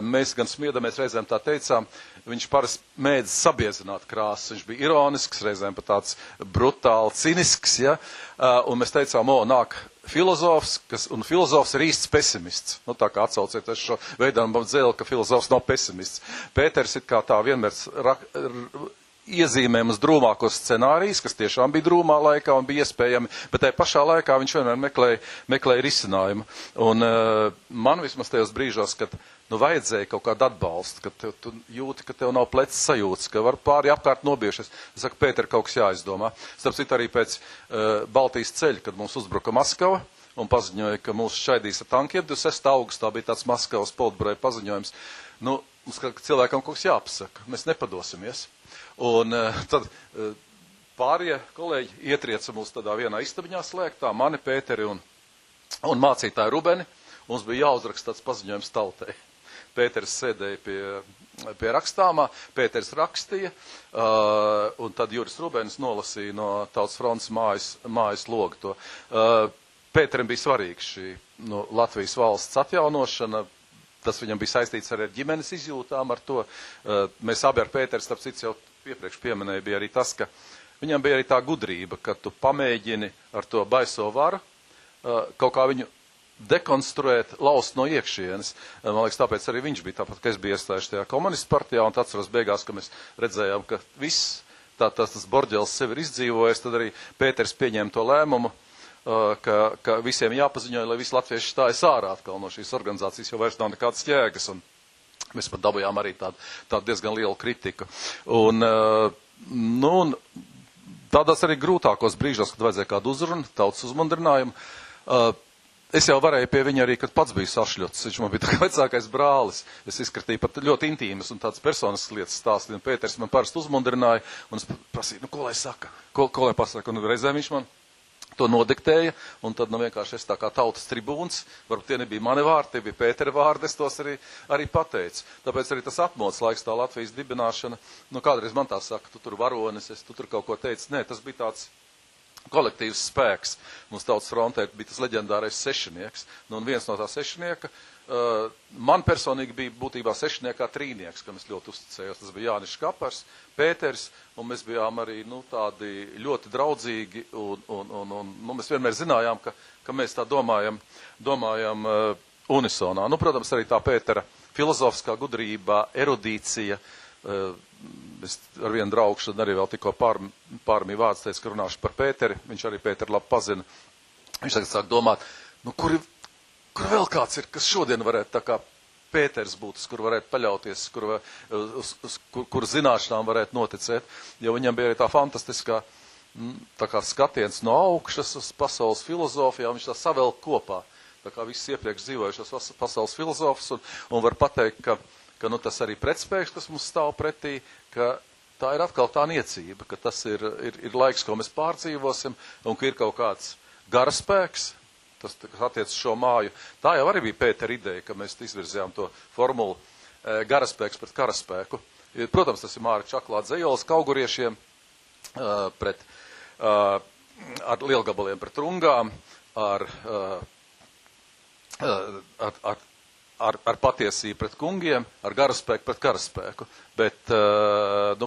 Mēs gan smiedamies reizēm tā teicām, viņš parasti mēdz sabiezināt krāsas, viņš bija ironisks, reizēm pat tāds brutāli cinisks, ja? Un mēs teicām, nāk filozofs, un filozofs ir īsts pesimists. Tā kā atsaucieties šo veidām dzēli, ka filozofs nav pesimists. Pēters ir kā tā vienmēr iezīmējumus drūmākos scenārijus, kas tiešām bija drūmā laikā un bija iespējami, bet tajā pašā laikā viņš vienmēr meklēja risinājumu. Un man vismaz tajos brīžos, kad vajadzēja kaut kādu atbalstu, ka tu jūti, ka tev nav plecs sajūtas, ka var pāri apkārt nobijušies. Es saku, Pēter, kaut kas jāizdomā. Starp citu arī pēc Baltijas ceļa, kad mums uzbruka Maskava un paziņoja, ka mūs šaidīs ar tankiem, 26. augustā bija tāds Maskavas politburoja paziņojums. Mums cilvēkam kaut kas jāpasaka, mēs nepadosimies. Un tad pārējie kolēģi ietrieca mūs tādā vienā istabiņā slēgtā, mani, Pēteri un mācītāju Rubeni. Mums bija jāuzraksta tāds paziņojums tautai. Pēteris sēdēja pie rakstāmā, Pēteris rakstīja, un tad Juris Rubenis nolasīja no Tautas frontes mājas logu to. Pēterim bija svarīga šī Latvijas valsts atjaunošana, tas viņam bija saistīts arī ar ģimenes izjūtām, ar to. Mēs abi ar Pēteri, starp citu, jau iepriekš pieminēja, bija arī tas, ka viņam bija arī tā gudrība, ka tu pamēģini ar to baiso varu kaut kā viņu dekonstruēt, laust no iekšienes. Man liekas, tāpēc arī viņš bija tāpat, ka es biju iestājuši tajā komunistu partijā, un atceros beigās, ka mēs redzējām, ka viss tas Borģels sevi ir izdzīvojis, tad arī Pēters pieņēma to lēmumu, ka visiem jāpaziņoja, lai visi latvieši stājas ārā atkal no šīs organizācijas, jo vairs nav nekādas jēgas, un mēs pat dabujām arī tādu diezgan lielu kritiku. Un tādās arī grūtākos brīžos, kad vajadzēja kādu uzrunu, tautas uzmundrinājumu, es jau varēju pie viņa arī, kad pats biju sašļots. Viņš man bija tā kā vecākais brālis. Es izskatīju pat ļoti intīmas un tādas personiskas lietas stāstīju. Pēters man parasti uzmundrināja, un es prasīju, ko lai saka, ko lai pasaka. Un reizēm viņš man to nodiktēja, un tad vienkārši es tā kā tautas tribūns, varbūt tie nebija mani vārdi, tie bija Pētera vārdi, es tos arī pateicu. Tāpēc arī tas atmodas laiks, tā Latvijas dibināšana, kādreiz man tā saka, tu tur varonis, tu tur kaut ko teici. Nē, tas bija tāds kolektīvs spēks. Mums tautas frontē bija tas leģendārais sešinieks. Un viens no tā sešinieka, man personīgi bija būtībā sešiniekā trīnieks, kam es ļoti uzticējos. Tas bija Jānis Kapars, Pēters, un mēs bijām arī tādi ļoti draudzīgi, un mēs vienmēr zinājām, ka mēs tā domājam unisonā. Protams, arī tā Pētera filozofiskā gudrība, erudīcija. Es ar vienu draugu šodien arī vēl tikko pārmī vārds teica, ka runāšu par Pēteri. Viņš arī Pēteri labi pazina. Viņš tagad sāk domāt, kur vēl kāds ir, kas šodien varētu tā kā Pēters būt, kur varētu paļauties, kur zināšanām varētu noticēt. Jo viņam bija arī tā fantastiskā tā kā skatiens no augšas uz pasaules filozofijā, viņš tā savelk kopā. Tā kā viss iepriekš dzīvojušos pasaules filozofus un var pateikt, ka tas arī pretspēks, kas mums stāv pretī, ka tā ir atkal tā niecība, ka tas ir laiks, ko mēs pārdzīvosim, un ka ir kaut kāds garaspēks, tas, kas attiec šo māju. Tā jau arī bija Pētera ideja, ka mēs izvirzījām to formulu garaspēks pret karaspēku. Protams, tas ir Māra Čaklā dzejoles kauguriešiem ar lielgabaliem pret rungām, ar patiesību pret kungiem, ar garaspēku pret karaspēku. Bet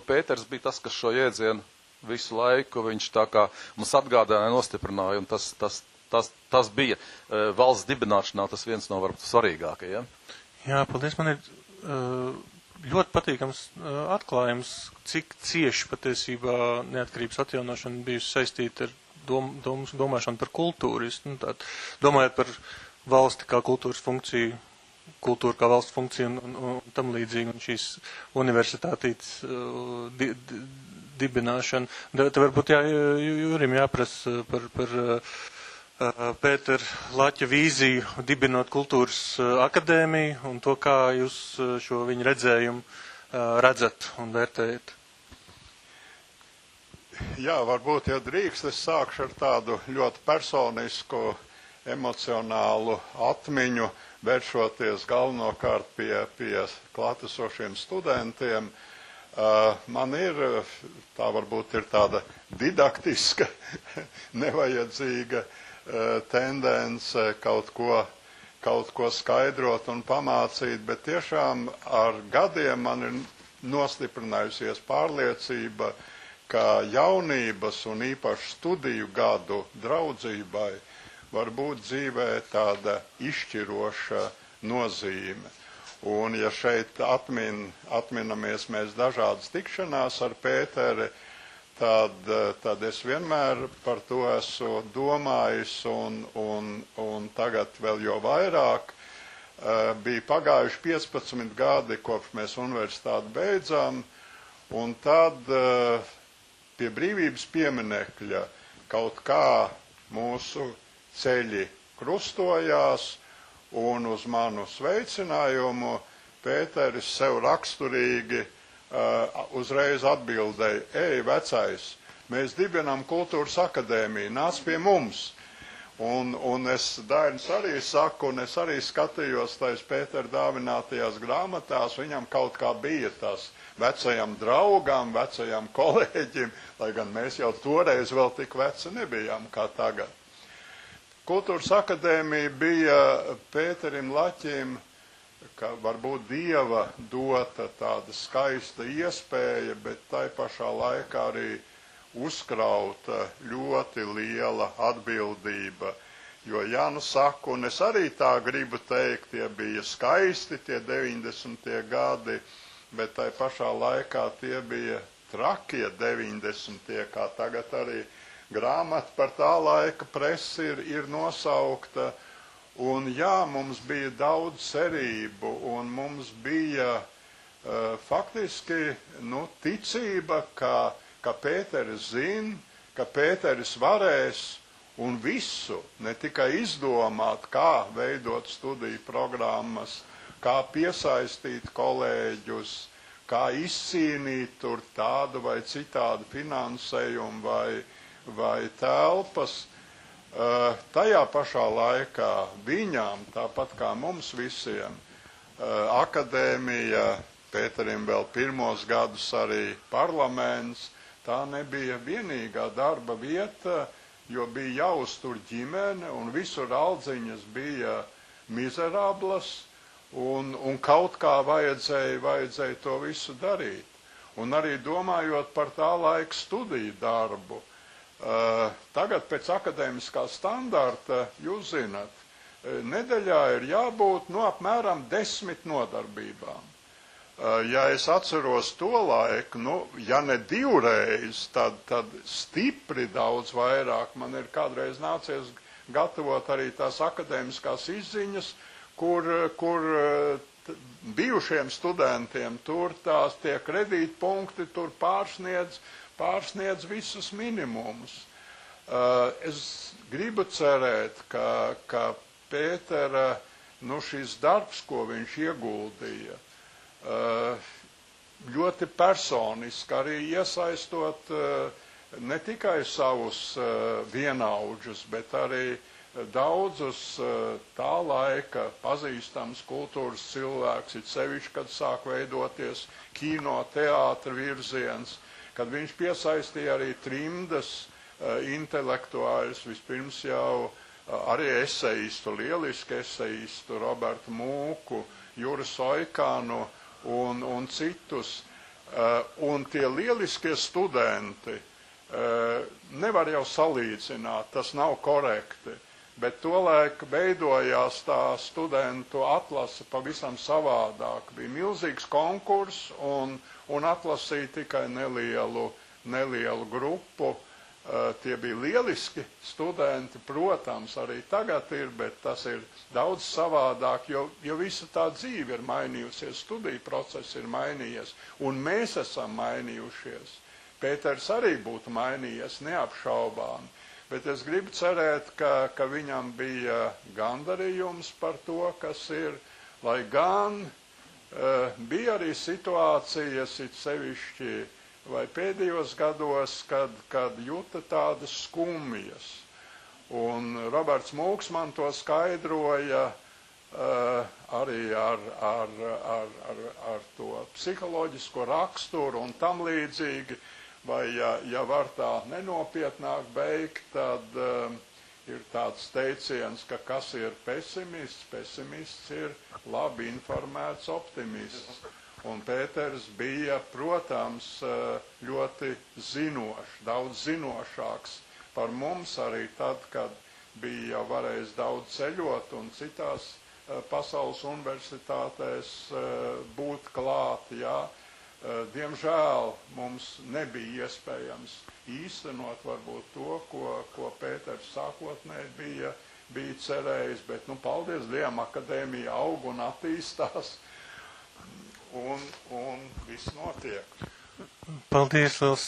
Pēters bija tas, kas šo jēdzienu visu laiku viņš tā kā mums atgādināja, nostiprināja, un tas bija valsts dibināšanā tas viens no varbūt svarīgākajiem. Jā, paldies. Man ir ļoti patīkams atklājums, cik cieši patiesībā neatkarības atjaunošana bijusi saistīta ar domāšanu par kultūru. Domājot par valsti kā kultūras funkciju, kultūra kā valsts funkcija un tam līdzīgi, un šīs universitātītes dibināšana. Te varbūt Jurim jāprasa par Pētera Laķa vīziju dibinot kultūras akadēmiju un to, kā jūs šo viņa redzējumu redzat un vērtējat. Jā, varbūt, ja drīkst, es sākšu ar tādu ļoti personisku, emocionālu atmiņu, vēršoties galvenokārt pie klātesošiem studentiem. Man ir, tā varbūt ir tāda didaktiska, nevajadzīga tendence kaut ko skaidrot un pamācīt, bet tiešām ar gadiem man ir nostiprinājusies pārliecība, ka jaunības un īpaši studiju gadu draudzībai var būt dzīvē tāda izšķiroša nozīme. Un ja šeit atminamies mēs dažādas tikšanās ar Pēteri, tad es vienmēr par to esmu domājis un tagad vēl jo vairāk. Bija pagājuši 15 gadi, kopš mēs universitāti beidzām, un tad pie brīvības pieminekļa kaut kā mūsu ceļi krustojās, un uz manu sveicinājumu Pēteris sev raksturīgi uzreiz atbildēja: "Ej, vecais, mēs dibinām kultūras akadēmiju, nāc pie mums." Un es Dainis arī saku, un es arī skatījos tais Pētera dāvinātajās grāmatās, viņam kaut kā bija tas vecajam draugam, vecajam kolēģim, lai gan mēs jau toreiz vēl tik veci nebijām kā tagad. Kultūras akadēmija bija Pēterim Laķim ka varbūt Dieva dota tāda skaista iespēja, bet tai pašā laikā arī uzkrauta ļoti liela atbildība. Jo, jā, nu saku, un es arī tā gribu teikt, tie bija skaisti tie 90. gadi, bet tai pašā laikā tie bija trakie 90. kā tagad arī grāmata par tā laika presi ir nosaukta. Un jā, mums bija daudz cerību, un mums bija faktiski ticība, ka Pēteris zina, ka Pēteris varēs un visu, ne tikai izdomāt, kā veidot studiju programmas, kā piesaistīt kolēģus, kā izcīnīt tur tādu vai citādu finansējumu vai telpas. Tajā pašā laikā viņām, tāpat kā mums visiem, akadēmija, Pēterim vēl pirmos gadus arī parlaments, tā nebija vienīgā darba vieta, jo bija jāuztur ģimene un visur aldziņas bija mizerablas un kaut kā vajadzēja to visu darīt. Un arī domājot par tā laika studiju darbu, tagad pēc akadēmiskā standarta, jūs zināt, nedēļā ir jābūt apmēram 10 nodarbībām. Ja es atceros to laiku, ja ne 2 reizes, tad stipri daudz vairāk. Man ir kādreiz nācies gatavot arī tās akadēmiskās izziņas, kur bijušiem studentiem tur tās tie kredītpunkti tur pārsniedz visus minimumus. Es gribu cerēt, ka Pētera, šis darbs, ko viņš ieguldīja, ļoti personiski arī iesaistot ne tikai savus vienaudžus, bet arī daudzus tā laika pazīstams kultūras cilvēks, it sevišķi, kad sāk veidoties kino, teātra virziens, kad viņš piesaistīja arī trimdas intelektuāļus, vispirms jau arī eseistu, lielisku eseistu, Robertu Mūku, Juru Soikanu un citus. Un tie lieliskie studenti nevar jau salīdzināt, tas nav korekti, bet tolaik veidojās tā studentu atlase pavisam savādāk. Bija milzīgs konkurss un atlasīja tikai nelielu grupu. Tie bija lieliski studenti, protams, arī tagad ir, bet tas ir daudz savādāk, jo visa tā dzīve ir mainījusies, studiju process ir mainījies, un mēs esam mainījušies. Pēters arī būtu mainījies, neapšaubām, bet es gribu cerēt, ka viņam bija gandarījums par to, kas ir, lai gan bija arī situācijas, it sevišķi, vai pēdējos gados, kad jūta tādas skumjas. Un Roberts Mūks man to skaidroja arī ar to psiholoģisko raksturu un tam līdzīgi, vai ja var tā nenopietnāk beigt, tad ir tāds teiciens, ka kas ir pesimists? Pesimists ir labi informēts optimists. Un Pēters bija, protams, ļoti zinošs, daudz zinošāks par mums arī tad, kad bija jau varējis daudz ceļot un citās pasaules universitātēs būt klāt. Jā. Diemžēl mums nebija iespējams īstenot varbūt to, ko Pēters sākotnēji bija cerējis, bet, paldies Dievam, akadēmija aug un attīstās. Un viss notiek. Paldies, Lils.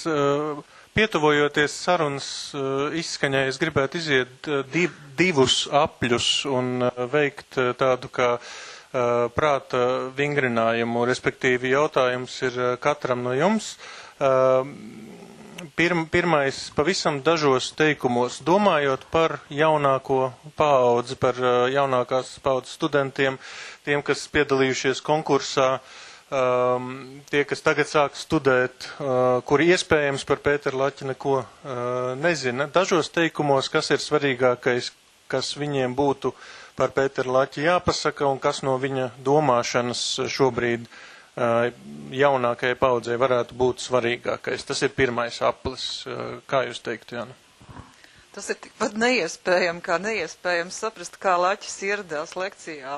Pietuvojoties sarunas izskaņai, es gribētu iziet divus apļus un veikt tādu kā prāta vingrinājumu, respektīvi jautājums ir katram no jums. Pirmais, pavisam dažos teikumos, domājot par jaunāko paudzi, par jaunākās paudzes studentiem, tiem, kas piedalījušies konkursā, tie, kas tagad sāk studēt, kuri iespējams par Pēteru Laķi neko nezina. Dažos teikumos, kas ir svarīgākais, kas viņiem būtu par Pēteru Laķi jāpasaka un kas no viņa domāšanas šobrīd jaunākajai paudzei varētu būt svarīgākais? Tas ir pirmais aplis. Kā jūs teiktu, Jāna? Tas ir tikpat neiespējami, kā neiespējams saprast, kā Laķis ieradās lekcijā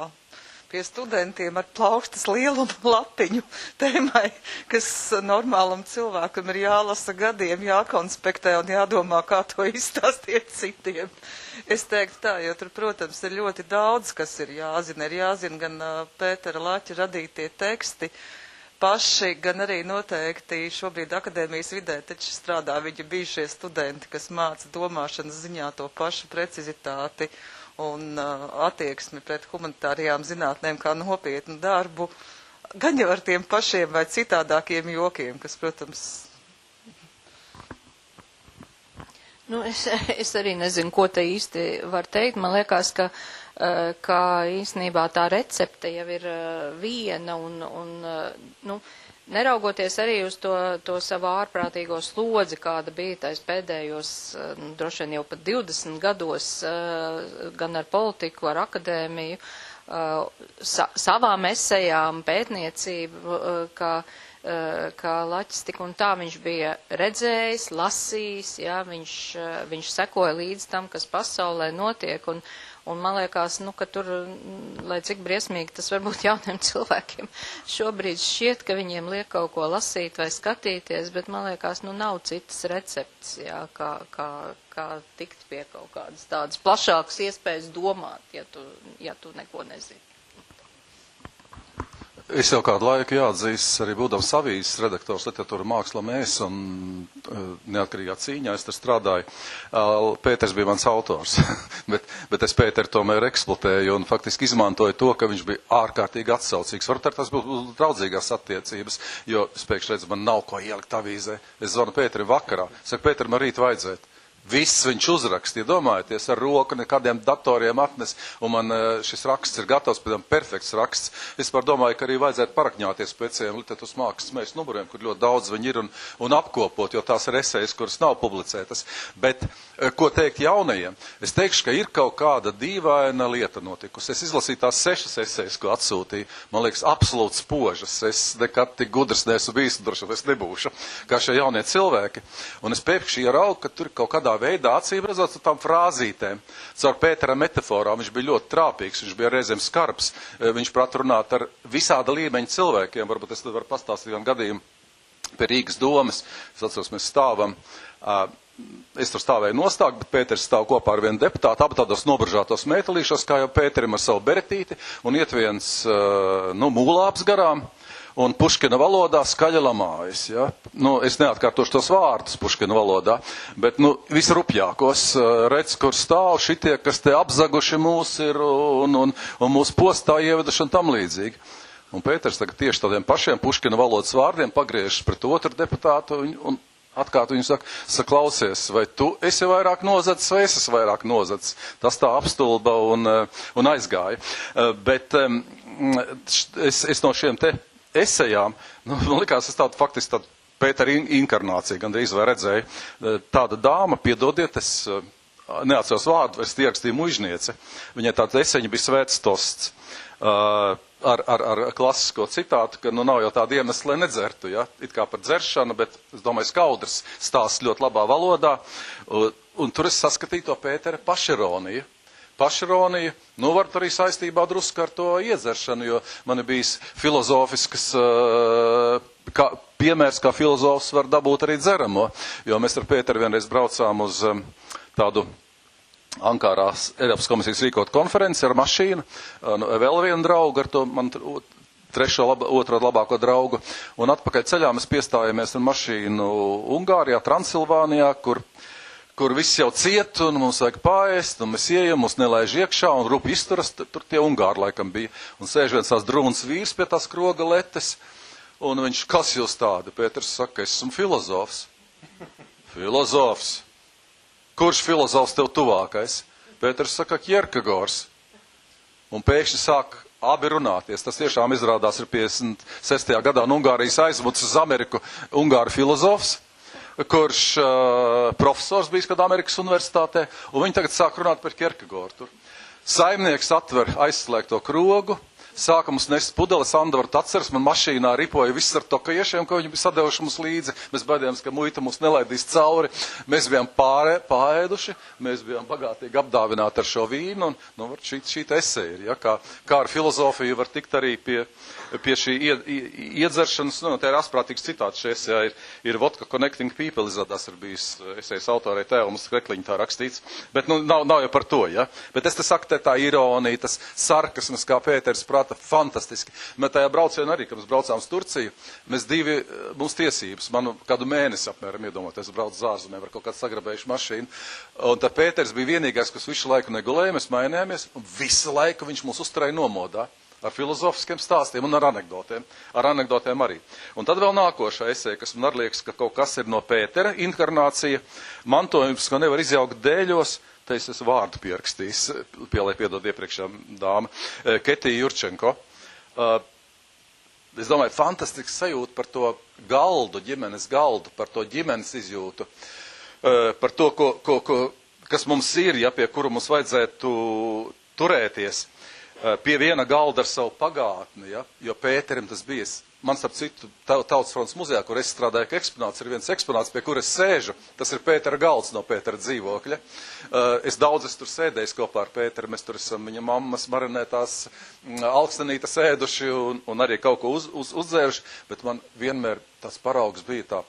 pie studentiem ar plaukstas lielumu lapiņu tēmai, kas normālam cilvēkam ir jālasa gadiem, jākonspektē un jādomā, kā to izstāstīt citiem. Es teiktu tā, jo tur, protams, ir ļoti daudz, kas ir jāzina. Ir jāzina gan Pētera Laķa radītie teksti paši, gan arī noteikti šobrīd akadēmijas vidē taču strādā viņa bijušie studenti, kas māca domāšanas ziņā to pašu precizitāti un attieksmi pret humanitārijām zinātnēm kā nopietnu darbu, gan jau ar tiem pašiem vai citādākiem jokiem, kas, protams... Nu, es arī nezinu, ko te īsti var teikt. Man liekas, ka īstenībā tā recepte jau ir viena un neraugoties arī uz to savu ārprātīgo slodzi, kāda bija tais pēdējos, droši vien jau pat 20 gados, gan ar politiku, ar akadēmiju, savām esejām, pētniecību, ka Laķis tik un tā viņš bija redzējis, lasījis, jā, viņš sekoja līdz tam, kas pasaulē notiek, un man liekas, ka tur, lai cik briesmīgi tas varbūt jauniem cilvēkiem šobrīd šķiet, ka viņiem liek kaut ko lasīt vai skatīties, bet man liekas, nav citas receptes, jā, kā tikt pie kaut kādas tādas plašākas iespējas domāt, ja tu neko nezini. Es jau kādu laiku jāatzīst, arī būdams avīzes redaktors literatūra māksla mēs un neatkarīgā cīņā es tur strādāju. Pēters bija mans autors, bet es Pēteru tomēr eksploatēju un faktiski izmantoju to, ka viņš bija ārkārtīgi atsaucīgs. Varbūt tas būtu draudzīgās attiecības, jo es pēkšņi redzu, man nav ko ielikt avīzē. Es zvanu Pēterim vakarā. Saku, Pēter, man rīt vajadzētu. Viss viņš uzrakstīja, domājieties, ar roku nekādiem datoriem atnes, un man šis raksts ir gatavs, pēc perfekts raksts. Es par domāju, ka arī vajadzētu parakņāties pēcējiem literatūras mākslas mēs numuriem, kur ļoti daudz viņi ir un apkopot, jo tās ir esejas, kuras nav publicētas. Bet, ko teikt jaunajiem? Es teikšu, ka ir kaut kāda dīvaina lieta notikusi. Es izlasīju tās 6 esejas, ko atsūtīju. Man liekas, absolūti spožas. Es nekad tik gudrs neesmu bijis, droši vien es nebūšu, kā šie jaunie cilvēki. Un es pēkšņi ieraugu, ka tur kaut kādā veidā acīm redzot ar tām frāzītēm. Caur Pētera metaforām viņš bija ļoti trāpīgs, viņš bija reizēm skarbs, viņš prāt runāt ar visāda līmeņa cilvēkiem. Varbūt es tad varu pastāstīt gan gadījumu pie Rīgas domas. Es atceros, mēs stāvam. Es tur stāvēju nostāk, bet Pēters stāv kopā ar vienu deputātu, abi tādos noburžātos metālīšos, kā jau Pēterim ar savu beretīti, un iet viens mūlāps garām. Un Puškina valodā skaļa lamājas. Ja? Es neatkārtošu tos vārdus Puškina valodā, bet visrupjākos redz, kur stāv šitie, kas te apzaguši mūs ir un mūs postā ieveduši un tam līdzīgi. Un Pēters tagad tieši tādiem pašiem Puškina valodas vārdiem pagriežas pret otru deputātu un atkārt viņu saka, klausies, vai tu esi vairāk nozacis, vai es esmu vairāk nozacis. Tas tā apstulba un aizgāja. Bet es no šiem te esejām, man likās, es faktiski tādu Pētera inkarnāciju gandrīz vai redzēju. Tāda dāma, piedodiet, es neatceros vārdu, es ierakstīju muižniece. Viņai tāda eseņa bija svēts tosts ar klasisko citātu, ka nav jau tāda iemesla, lai nedzertu, ja? It kā par dzeršanu, bet es domāju, skaudrs stāsts ļoti labā valodā. Un tur es saskatīju to Pētera pašironiju. Pašironija, varat arī saistībā drusku ar to iedzeršanu, jo man ir bijis filozofiskas piemērs, kā filozofs var dabūt arī dzeramo, jo mēs ar Pēteru vienreiz braucām uz tādu Ankārās Eiropas komisijas rīkot konferenci ar mašīnu, vēl vienu draugu ar to man otro labāko draugu, un atpakaļ ceļā mēs piestājāmies ar mašīnu Ungārijā, Transilvānijā, kur viss jau ciet, un mums vajag paēst, un mēs ieejam, mums nelaiž iekšā, un rupi izturas, tur tie Ungāri laikam bija. Un sēž viens tās drūns vīrs pie tās kroga letes, un viņš, kas jūs tādi? Pēters saka, es esmu filozofs. Filozofs. Kurš filozofs tev tuvākais? Pēters saka, Kierkegors. Un pēkšņi sāk abi runāties. Tas tiešām izrādās ir 56. gadā un Ungārijas aizmucis uz Ameriku Ungāru filozofs. kurš profesors bijis kādā Amerikas universitātē, un viņi tagad sāk runāt par Kierkegaardu tur. Saimnieks atver aizslēgto krogu, sāka mums nest pudeles, Anda varat atceras, man mašīnā ripoja viss ar tokajiešiem, ko viņi bija sadevuši mums līdzi. Mēs baidījāmies, ka muita mums nelaidīs cauri. Mēs bijām pārēduši, mēs bijām bagātīgi apdāvināti ar šo vīnu, un šī esē ir, ja, kā ar filozofiju var tikt arī pie šī iedzeršanas, tā ir asprātīgs citāts, šī esē ir Vodka Connecting People, izrādās ir bijis esējas autorei Tēlumas Krekliņa tā rakstīts, bet nav jau par to, ja. Bet es te saku, tā ironija, tas sarkasms, kā Pēters prāta, fantastiski. Mēs tajā braucienā arī, kad mēs braucām uz Turciju, mums tiesības, manu kādu mēnesi apmēram iedomāties, brauc uz ārzemēm ar kaut kādu sagrabējušu mašīnu, un tad Pēters bija vienīgais, kas visu laiku negulēja, mēs mainījāmies, un visu laiku viņš mūs uzturēja nomodā. Ar filozofiskiem stāstiem un ar anekdotēm arī. Un tad vēl nākošā esē, kas man arī liekas, ka kaut kas ir no Pētera, inkarnācija, mantojums, ko nevar izjaukt dēļos, te es esmu vārdu pierakstījis, lai piedod iepriekšējā dāma, Ketija Jurčenko. Es domāju, fantastisks sajūta par to galdu, ģimenes galdu, par to ģimenes izjūtu, par to, kas mums ir, ja pie kuru mums vajadzētu turēties. Pie viena galda ar savu pagātni, ja, jo Pēterim tas bija. Man, starp citu, Tautas fronts muzejā, kur es strādāju, ka eksponāts ir viens eksponāts, pie kura es sēžu. Tas ir Pētera galds no Pētera dzīvokļa. Es tur sēdējis kopā ar Pēteru, mēs tur esam viņa mammas marinētās alkstenītas ēduši un arī kaut ko uzdzēruši, bet man vienmēr tas paraugs bija tā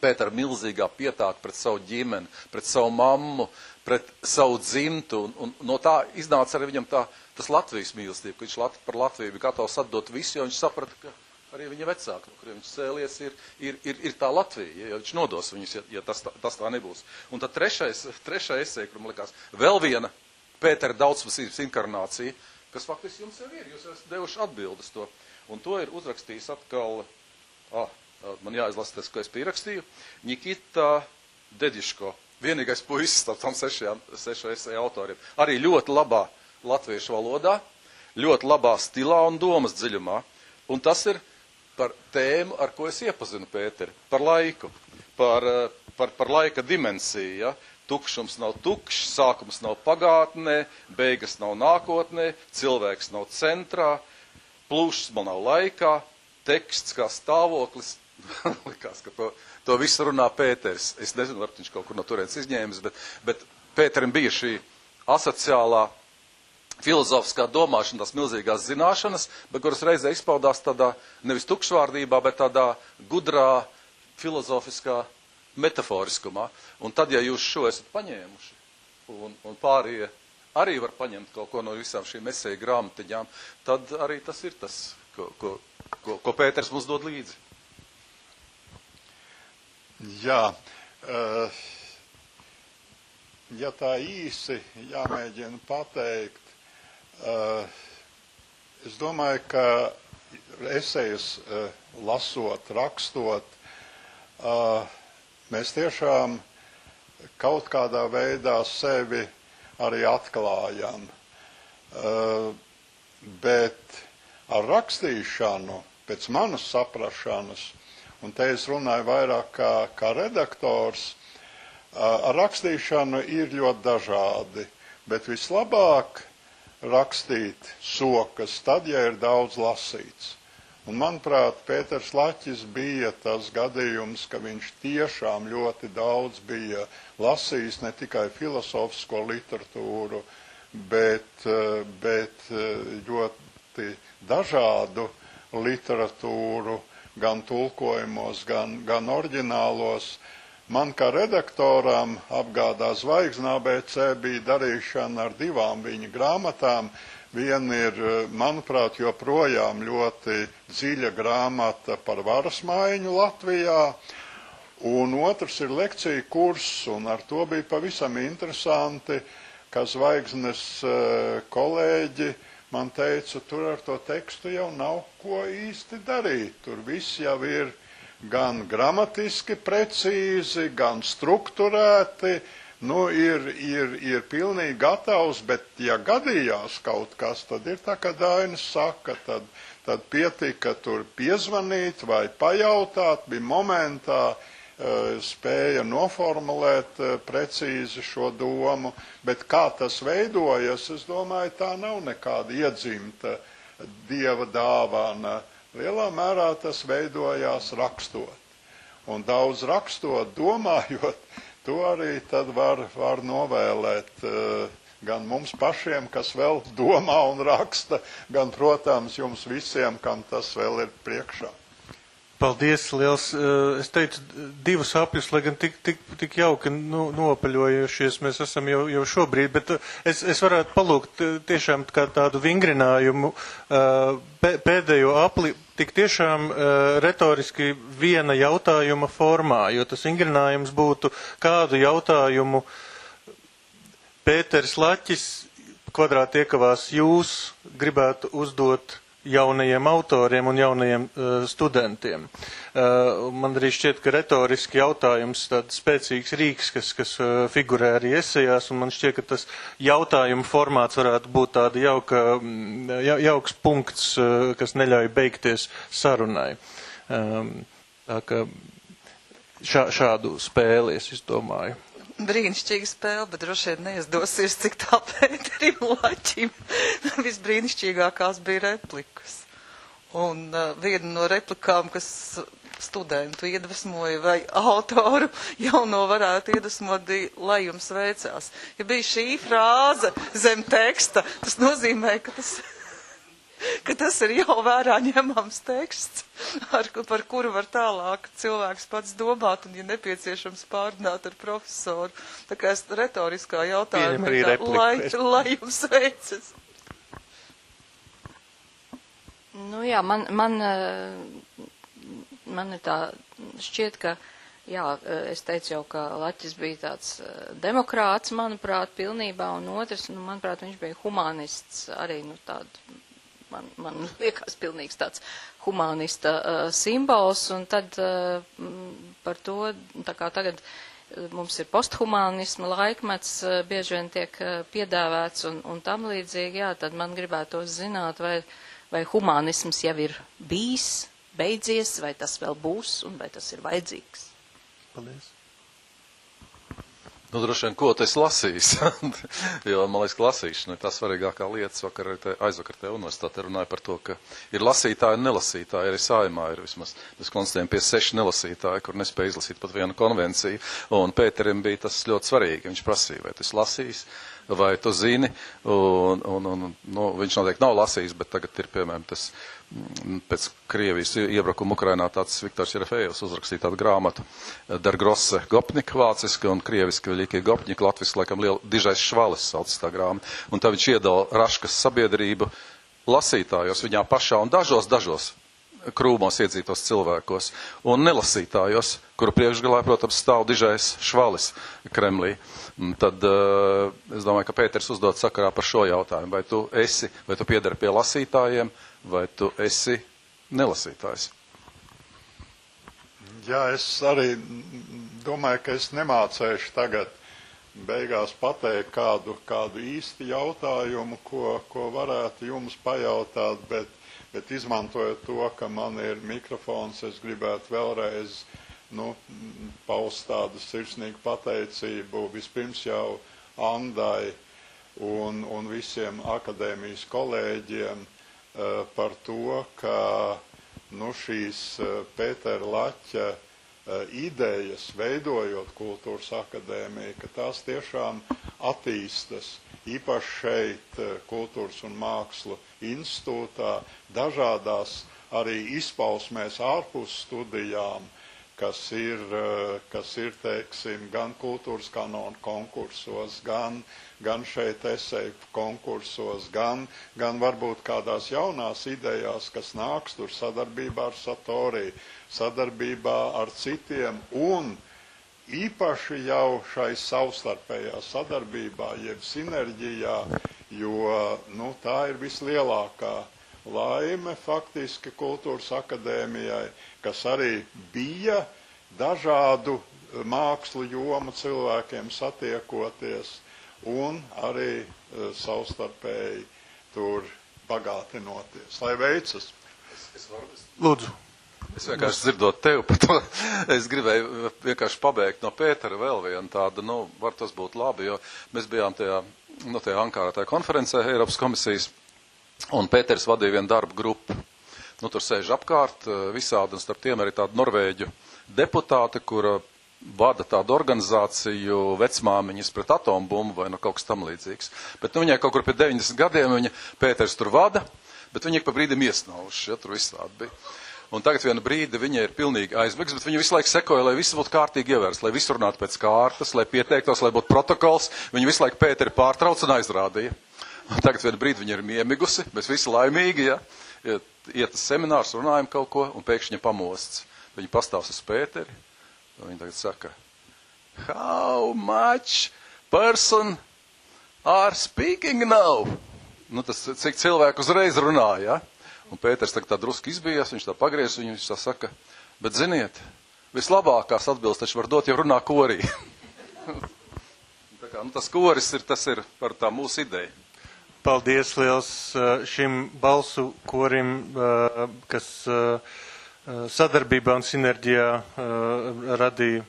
Pētera milzīgā pietāka pret savu ģimeni, pret savu mammu, pret savu dzimtu, un no tā iznāca arī viņam tas Latvijas mīlestība, ka viņš par Latviju bija gatavs atdot visu, jo viņš saprata, ka arī viņa vecāki, no kuriem viņš cēlies, ir tā Latvija, ja viņš nodos viņus, ja tas tā nebūs. Un tad trešā esē, kur man likās, vēl viena Pētera daudzpusības inkarnācija, kas faktiski jums jau ir, jūs esat devuši atbildes to. Un to ir uzrakstījis atkal, man jāizlasa tas, ko es pierakstīju, Nikita Dediško, vienīgais puisis starp tam sešu esē autoriem. Arī ļoti labā latviešu valodā, ļoti labā stilā un domas dziļumā. Un tas ir par tēmu, ar ko es iepazinu Pēteri, par laiku, par laika dimensiju. Ja? Tukšums nav tukšs, sākums nav pagātnē, beigas nav nākotnē, cilvēks nav centrā, plūšas nav laikā, teksts kā stāvoklis. Likās, ka to visu runā Pēters. Es nezinu, varbūt viņš kaut kur no turienes izņēmis, bet Pēterim bija šī asociālā filozofiskā domāšana, tās milzīgās zināšanas, bet kuras reizē izpaudās tādā nevis tukšvārdībā, bet tādā gudrā filozofiskā metaforiskumā. Un tad, ja jūs šo esat paņēmuši, un pārējie arī var paņemt kaut ko no visām šīm esēju grāmatiņām, tad arī tas ir tas, ko Pēters mums dod līdzi. Jā, ja tā īsi jāmēģina pateikt, es domāju, ka esejas lasot, rakstot, mēs tiešām kaut kādā veidā sevi arī atklājam. Bet ar rakstīšanu, pēc manas saprašanas, un te es runāju vairāk kā redaktors, ar rakstīšanu ir ļoti dažādi, bet vislabāk rakstīt sokas tad, ja ir daudz lasīts. Un, manuprāt, Pēters Laķis bija tas gadījums, ka viņš tiešām ļoti daudz bija lasījis ne tikai filozofisko literatūru, bet ļoti dažādu literatūru, gan tulkojumos, gan oriģinālos. Man kā redaktoram apgādā Zvaigzne ABC bija darīšana ar divām viņa grāmatām. Viena ir, manuprāt, joprojām ļoti dziļa grāmata par varas maiņu Latvijā, un otrs ir lekcija kurs, un ar to bija pavisam interesanti, ka Zvaigznes kolēģi man teica, tur ar to tekstu jau nav ko īsti darīt, tur viss jau ir gan gramatiski precīzi, gan strukturēti, ir pilnīgi gatavs, bet ja gadījās kaut kas, tad ir tā, kā Dainis saka, tad pietika tur piezvanīt vai pajautāt, bija momentā spēja noformulēt precīzi šo domu, bet kā tas veidojas, es domāju, tā nav nekāda iedzimta Dieva dāvana. Lielā mērā tas veidojās rakstot. Un daudz rakstot, domājot, to arī tad var novēlēt gan mums pašiem, kas vēl domā un raksta, gan, protams, jums visiem, kam tas vēl ir priekšā. Paldies, liels. Es teicu divus apļus, lai gan tik jauki nopaļojušies mēs esam jau šobrīd, bet es varētu palūgt tiešām kā tādu vingrinājumu pēdējo apli tik tiešām retoriski viena jautājuma formā, jo tas vingrinājums būtu kādu jautājumu Pēteris Laķis kvadrāti iekavās jūs gribētu uzdot jaunajiem autoriem un jaunajiem studentiem. Man arī šķiet, ka retoriski jautājums tāds spēcīgs rīks, kas figurē arī esejās, un man šķiet, ka tas jautājuma formāts varētu būt tāda jauks punkts, kas neļauj beigties sarunai. Tā ka šādu spēli es domāju. Brīnišķīga spēle, bet droši vien neizdosies, cik tā Pēterim Laķim. Visbrīnišķīgākās bija replikas. Un viena no replikām, kas studentu iedvesmoja vai autoru jauno varētu iedvesmot, bija, lai jums veicās. Ja bija šī frāze zem teksta, tas nozīmē, ka tas ir jau vērā ņemams teksts, par kuru var tālāk cilvēks pats domāt un, ja nepieciešams, pārrunāt ar profesoru. Tā kā retoriskā jautājuma ir tā, lai jums veicas. Nu jā, man ir tā šķiet, ka, jā, es teicu jau, ka Laķis bija tāds demokrāts, manuprāt, pilnībā, un otrs, manuprāt, viņš bija humanists, arī, tādu, man liekas pilnīgs tāds humanista simbols, un tad par to, tā kā tagad mums ir posthumanisma laikmets, bieži vien tiek piedāvāts un tam līdzīgi, jā, tad man gribētos zināt, vai humanisms jau ir bijis, beidzies, vai tas vēl būs, un vai tas ir vajadzīgs. Paldies. Droši vien, ko tas lasīs, jo, man liekas, lasīšana ir tā svarīgākā lieta. Aizvakar te universitāte runāja par to, ka ir lasītāji un nelasītāji, arī Saeimā ir vismaz, mēs konstatējam 6 nelasītāji, kur nespēja izlasīt pat vienu konvenciju, un Pēterim bija tas ļoti svarīgi, viņš prasīja, vai tu lasīs, vai tu zini, un viņš noteikti nav lasījis, bet tagad ir, piemēram, tas pēc Krievijas iebrukuma Ukrainā tāds Viktors Jerefejevs uzrakstīja tādu grāmatu Der grosse Gopnik vāciski un krieviski Veļikie Gopnik, latviski laikam dižais švalis sauc tā grāmata. Un tā viņš iedala Raškas sabiedrību lasītājos viņā pašā un dažos krūmos iedzītos cilvēkos un nelasītājos, kuru priekšgalā, protams, stāv dižais švalis Kremlī. Tad es domāju, ka Pēters uzdod sakarā par šo jautājumu. Vai tu piedari pie lasītājiem, vai tu esi nelasītājs? Jā, es arī domāju, ka es nemācēšu tagad beigās pateikt kādu īsti jautājumu, ko varētu jums pajautāt, bet izmantojot to, ka man ir mikrofons, es gribētu vēlreiz paust tādu sirsnīgu pateicību vispirms jau Andai un visiem akadēmijas kolēģiem par to, ka šīs Pētera Laķa idejas, veidojot kultūras akadēmiju, ka tās tiešām attīstas, īpaši šeit Kultūras un mākslu institūtā, dažādās arī izpausmēs ārpus studijām, kas ir, teiksim, gan kultūras kanonu konkursos, gan šeit eseju konkursos, gan varbūt kādās jaunās idejās, kas nāks tur sadarbībā ar Satori, sadarbībā ar citiem, un īpaši jau šai savstarpējā sadarbībā, jeb sinerģijā, jo tā ir vislielākā laime faktiski Kultūras akadēmijai, kas arī bija dažādu mākslu jomu cilvēkiem satiekoties un arī savstarpēji tur bagātinoties. Lai veicas! Lūdzu. Es vienkārši dzirdot tevi par to, es gribēju vienkārši pabeigt no Pētera vēl vienu tādu, var tas būt labi, jo mēs bijām tajā Ankārā tajā konferencē Eiropas komisijas, un Pēters vadīja vienu darbu grupu. Tur sēž apkārt visādi, un starp tiem arī tāda norvēģu deputāte, kura vada tādu organizāciju vecmāmiņas pret atombumbu vai kaut kas tam līdzīgs. Bet viņai kaut kur pie 90 gadiem Pēters tur vada, bet viņa pa brīdim iesnauši, tur visādi bija. Un tagad vienu brīdi viņa ir pilnīgi aizbegs, bet viņa visu laiku sekoja, lai viss būtu kārtīgi ievērsts, lai viss runātu pēc kārtas, lai pieteiktos, lai būtu protokols. Viņa visu laiku Pēteri pārtrauc un aizrādīja. Un tagad vienu brīdi viņa ir iemigusi, mēs visi laimīgi, iet uz seminārs, runājam kaut ko, un pēkšņi viņa pamosts. Viņa pastāvs uz Pēteri, un viņa tagad saka, how much person are speaking now? Tas cik cilvēku uzreiz runāja, Un Pēters tā drusku izbijās, viņš tā pagriez, viņš tā saka, bet ziniet, vislabākās atbildes taču var dot, ja runā korī. Tā kā, tas koris tas ir par tā mūsu ideju. Paldies liels šim balsu korim, kas sadarbībā un sinerģijā radīja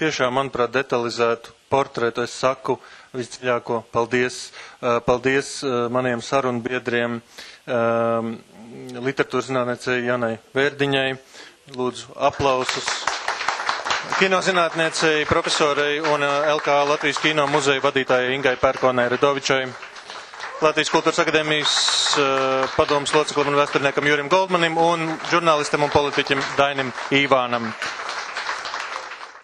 tiešām, manuprāt, detalizētu portretu. Es saku visdziļāko paldies. Paldies maniem sarunbiedriem, literatūras zinātniecei Janai Vērdiņai. Lūdzu aplausus. Kinozinātniecei, profesorei un LKA Latvijas kino muzeja vadītājai Ingai Pērkonai Redovičai. Latvijas Kultūras akadēmijas padomas loceklim un vēsturniekam Jurim Goldmanim un žurnālistam un politiķim Dainim Īvānam.